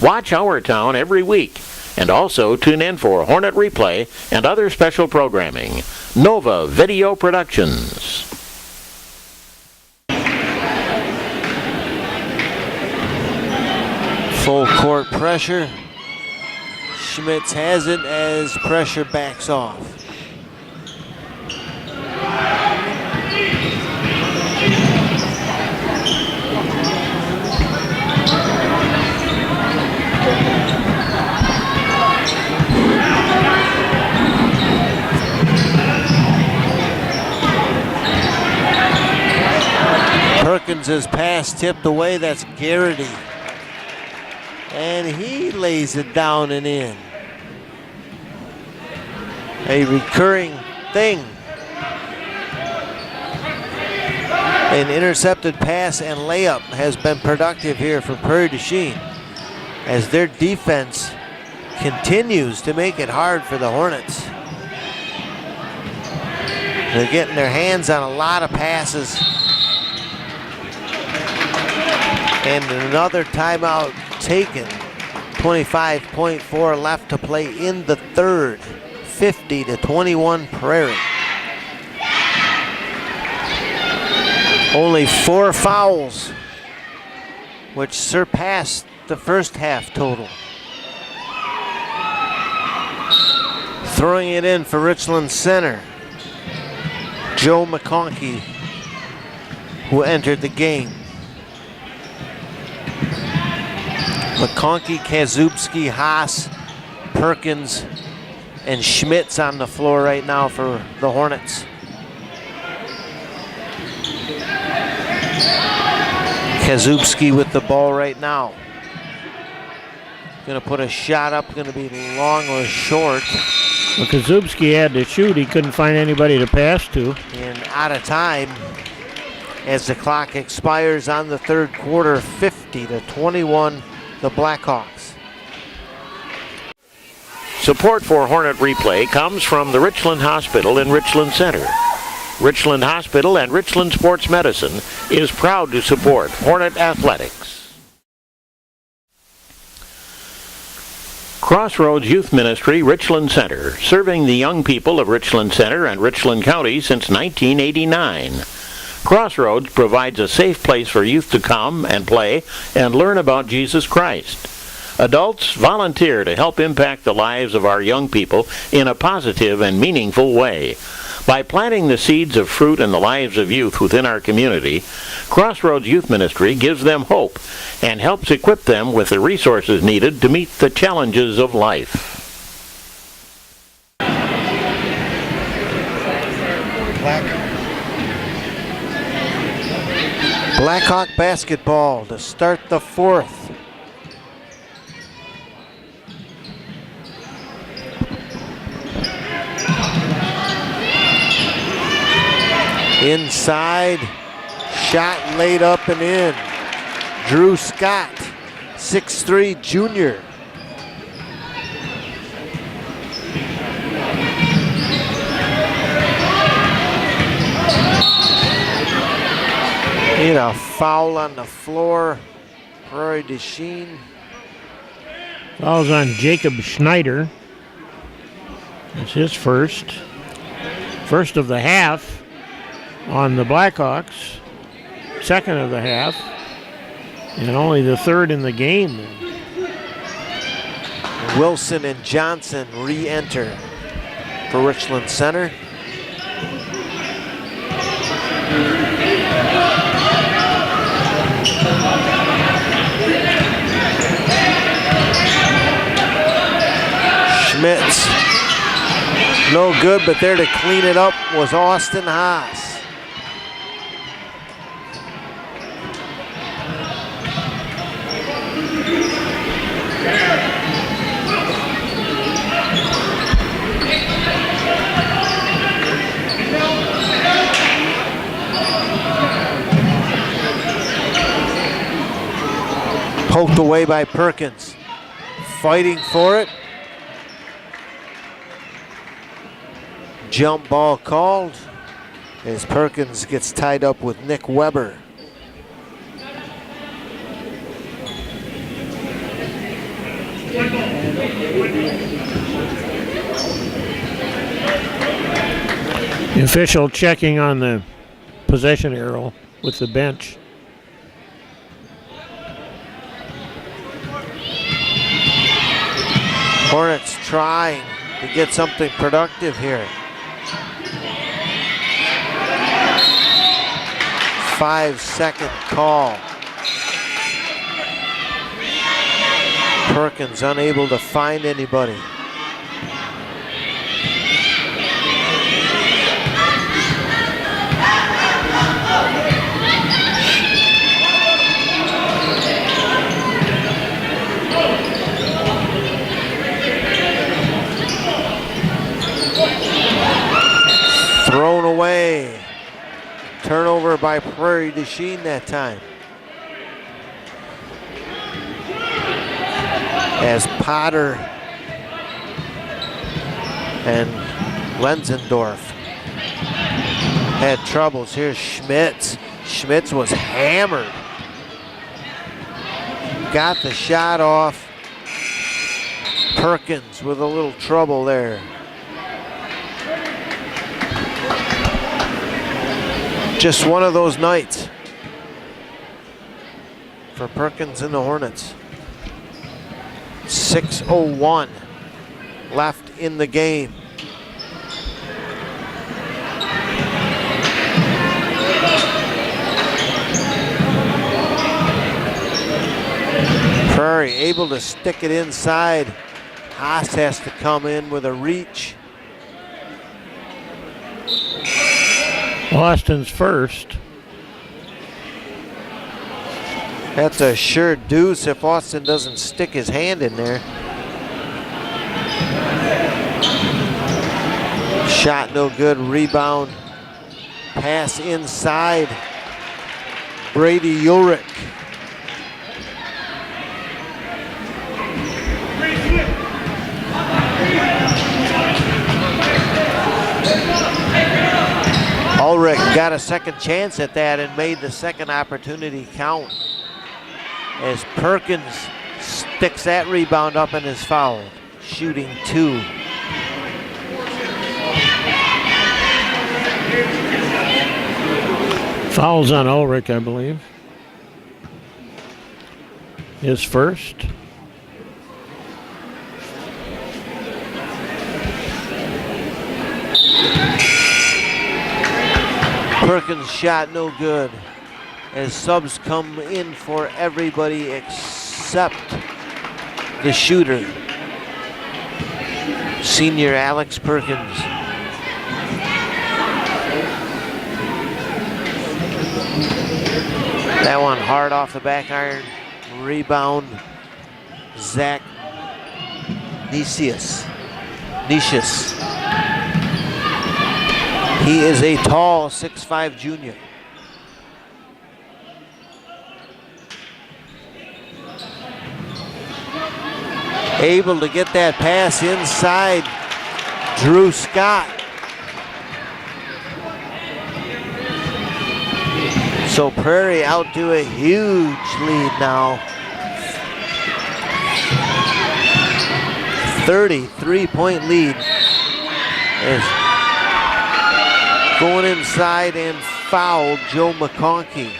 Watch Our Town every week, and also tune in for Hornet Replay and other special programming. Nova Video Productions. Full court pressure. Schmitz has it as pressure backs off. Perkins' pass tipped away. That's Garrity. And he lays it down and in. A recurring thing. An intercepted pass and layup has been productive here for PduChien as their defense continues to make it hard for the Hornets. They're getting their hands on a lot of passes. And another timeout taken. 25.4 left to play in the third. 50-21 Prairie. Only 4 fouls, which surpassed the first half total. Throwing it in for Richland Center. Joe McConkey, who entered the game. McConkey, Kazubski, Haas, Perkins, and Schmitz on the floor right now for the Hornets. Kazubski with the ball right now. Gonna put a shot up, gonna be long or short. Well, Kazubski had to shoot. He couldn't find anybody to pass to. And out of time as the clock expires on the third quarter. 50-21 the Blackhawks. Support for Hornet Replay comes from the Richland Hospital in Richland Center. Richland Hospital and Richland Sports Medicine is proud to support Hornet Athletics. Crossroads Youth Ministry, Richland Center, serving the young people of Richland Center and Richland County since 1989. Crossroads provides a safe place for youth to come and play and learn about Jesus Christ. Adults volunteer to help impact the lives of our young people in a positive and meaningful way. By planting the seeds of fruit in the lives of youth within our community, Crossroads Youth Ministry gives them hope and helps equip them with the resources needed to meet the challenges of life. Blackhawk basketball to start the fourth. Inside, shot laid up and in. Drew Scott, 6'3" junior. Need a foul on the floor. PduChien. Foul's on Jacob Schneider. That's his first. First of the half on the Blackhawks. Second of the half. And only the third in the game. Wilson and Johnson re-enter for Richland Center. Schmitz, no good, but there to clean it up was Austin Haas. Poked away by Perkins. Fighting for it. Jump ball called as Perkins gets tied up with Nick Weber. The official checking on the possession arrow with the bench. Hornets trying to get something productive here. 5-second call. Perkins unable to find anybody. Thrown away. Turnover by PduChien that time. As Potter and Lenzendorf had troubles. Here's Schmitz. Schmitz was hammered. Got the shot off. Perkins with a little trouble there. Just one of those nights for Perkins and the Hornets. 6:01 left in the game. Prairie able to stick it inside. Haas has to come in with a reach. Austin's first. That's a sure deuce if Austin doesn't stick his hand in there. Shot no good, rebound. Pass inside. Brady Ulrich. Ulrich got a second chance at that and made the second opportunity count. As Perkins sticks that rebound up and is fouled. Shooting 2. Fouls on Ulrich, I believe. His first. Perkins' shot no good as subs come in for everybody except the shooter, senior Alex Perkins. That one hard off the back iron. Rebound, Zach Nicias. He is a tall 6'5" junior. Able to get that pass inside. Drew Scott. So Prairie out to a huge lead now. 33-point lead. As going inside and fouled Joe McConkey.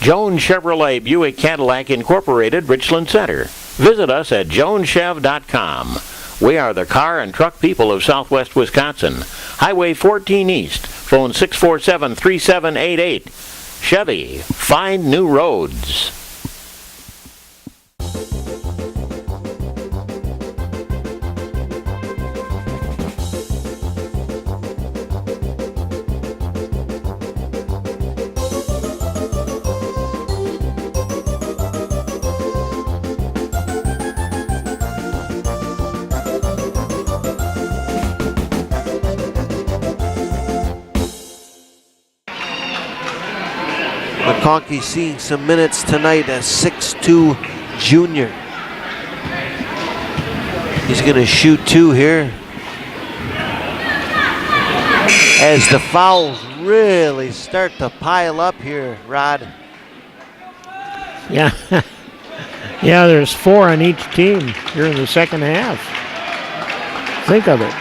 Jones Chevrolet Buick Cadillac Incorporated, Richland Center. Visit us at joneschev.com. We are the car and truck people of Southwest Wisconsin. Highway 14 East, phone 647-3788. Chevy, find new roads. McConkey seeing some minutes tonight as 6'2" junior. He's going to shoot 2 here. as the fouls really start to pile up here, Rod. Yeah. Yeah, there's 4 on each team here in the second half. Think of it.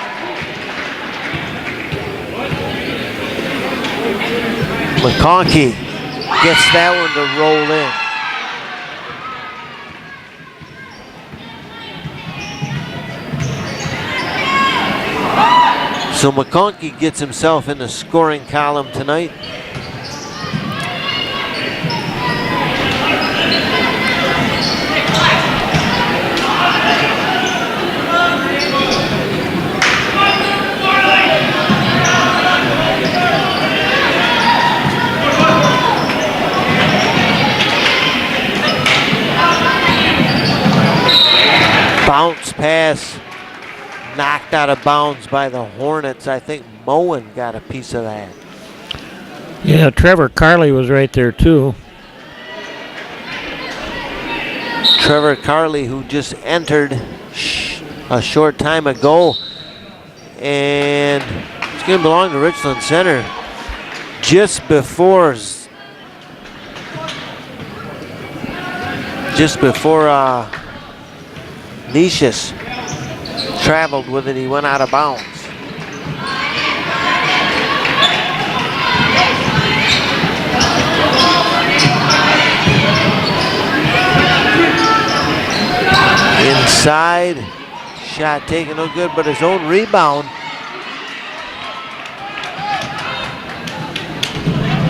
McConkey gets that one to roll in. So McConkey gets himself in the scoring column tonight. Bounce pass knocked out of bounds by the Hornets. I think Moen got a piece of that. Yeah, Trevor Carley was right there too. Trevor Carley, who just entered a short time ago, and it's going to belong to Richland Center just before Nicias traveled with it. He went out of bounds. Inside, shot taken no good, but his own rebound.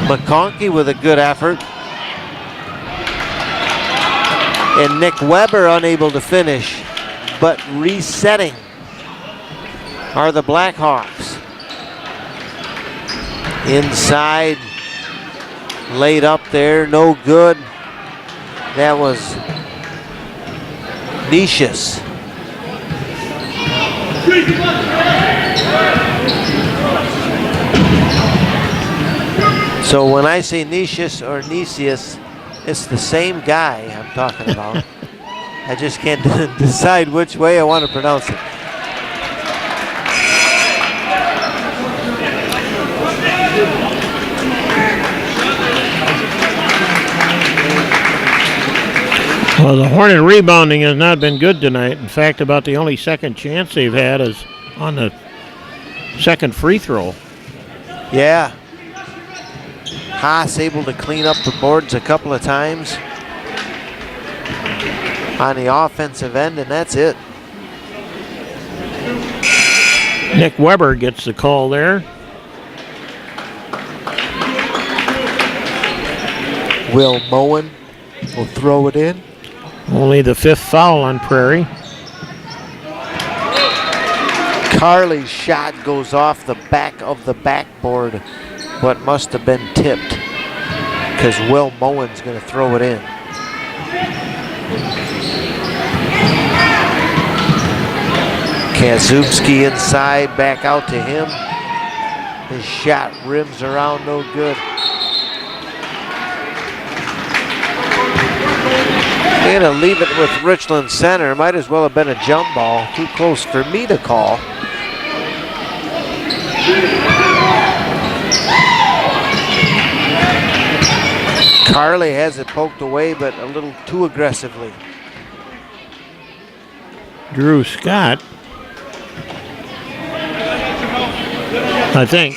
McConkey with a good effort. And Nick Weber unable to finish, but resetting are the Blackhawks. Inside, laid up there, no good. That was Nicias. So when I say Nicias or Nicias, it's the same guy I'm talking about. I just can't decide which way I want to pronounce it. Well, the Hornet rebounding has not been good tonight. In fact, about the only second chance they've had is on the second free throw. Yeah. Haas able to clean up the boards a couple of times on the offensive end, and that's it. Nick Weber gets the call there. Will Moen will throw it in. Only the 5th foul on Prairie. Carley's shot goes off the back of the backboard, but must have been tipped because Will Moen's going to throw it in. Kazubski inside, back out to him. His shot rims around, no good. They're going to leave it with Richland Center. Might as well have been a jump ball. Too close for me to call. Carley has it poked away, but a little too aggressively. Drew Scott, I think.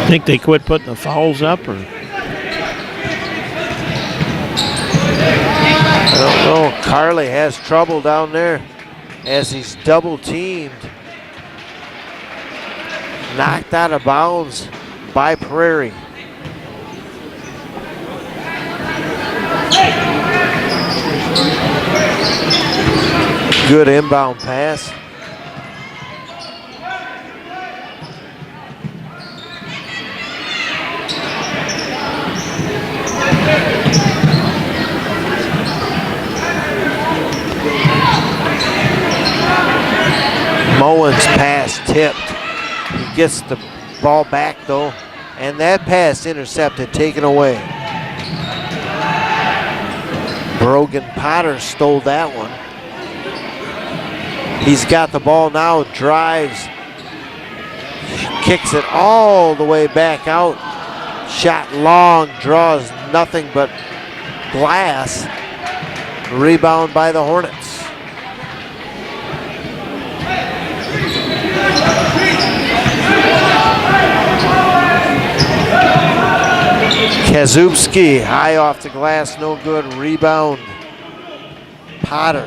Think they quit putting the fouls up, or? I don't know. Carley has trouble down there as he's double teamed. Knocked out of bounds by Prairie. Good inbound pass. Moen's pass tipped. He gets the ball back though And that pass intercepted, taken away. Brogan Potter stole that one. He's got the ball now, drives, kicks it all the way back out. Shot long, draws nothing but glass. Rebound by the Hornets. Kazubski, high off the glass, no good. Rebound, Potter.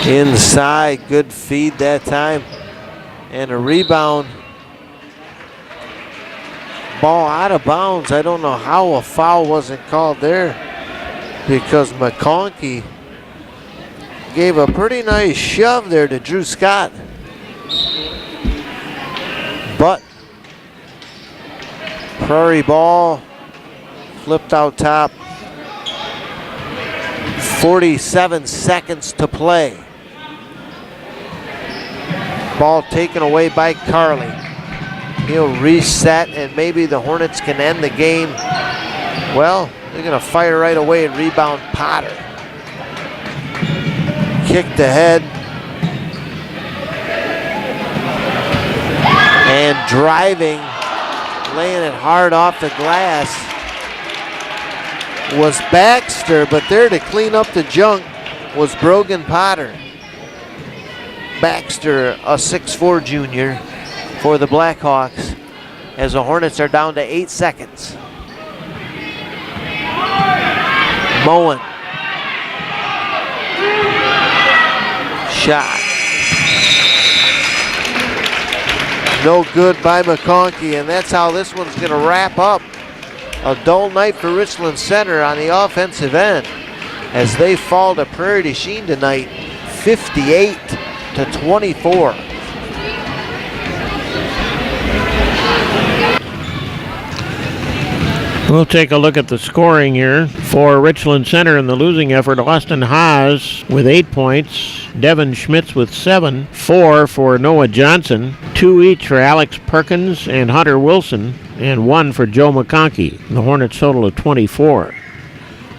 Inside, good feed that time. And a rebound. Ball out of bounds. I don't know how a foul wasn't called there, because McConkey gave a pretty nice shove there to Drew Scott. But Prairie ball flipped out top. 47 seconds to play. Ball taken away by Carley. He'll reset and maybe the Hornets can end the game. Well, they're gonna fire right away and rebound Potter. Kicked ahead. And driving, laying it hard off the glass was Baxter, but there to clean up the junk was Brogan Potter. Baxter, a 6'4" junior for the Blackhawks, as the Hornets are down to 8 seconds. Moen. Shot. No good by McConkey, and that's how this one's going to wrap up. A dull night for Richland Center on the offensive end as they fall to Prairie du Chien tonight, 58-24. We'll take a look at the scoring here. For Richland Center in the losing effort, Austin Haas with 8 points, Devin Schmitz with 7, 4 for Noah Johnson, 2 each for Alex Perkins and Hunter Wilson, and 1 for Joe McConkey. The Hornets total of 24.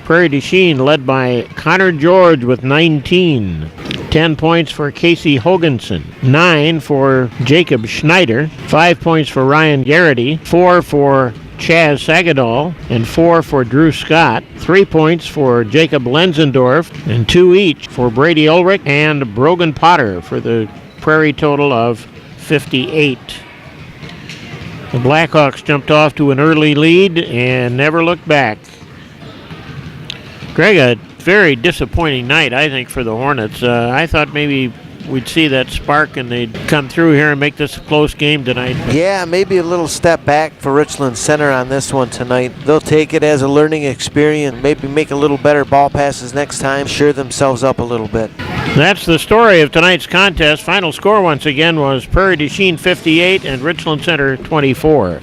Prairie du Chien led by Connor George with 19. 10 points for Casey Hoganson, 9 for Jacob Schneider, 5 points for Ryan Garrity, 4 for Chaz Sagadol, and 4 for Drew Scott, 3 points for Jacob Lenzendorf, and 2 each for Brady Ulrich and Brogan Potter for the Prairie total of 58. The Blackhawks jumped off to an early lead and never looked back. Greg, a very disappointing night, I think, for the Hornets. I thought maybe we'd see that spark and they'd come through here and make this a close game tonight. Yeah, maybe a little step back for Richland Center on this one tonight. They'll take it as a learning experience, maybe make a little better ball passes next time, shore themselves up a little bit. That's the story of tonight's contest. Final score once again was Prairie du Chien 58 and Richland Center 24.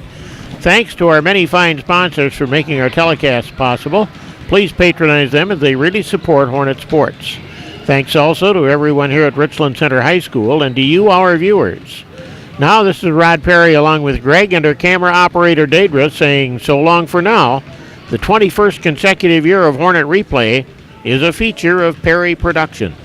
Thanks to our many fine sponsors for making our telecast possible. Please patronize them as they really support Hornet sports. Thanks also to everyone here at Richland Center High School and to you, our viewers. Now this is Rod Perry along with Greg and our camera operator Daedra saying so long for now. The 21st consecutive year of Hornet Replay is a feature of Perry Productions.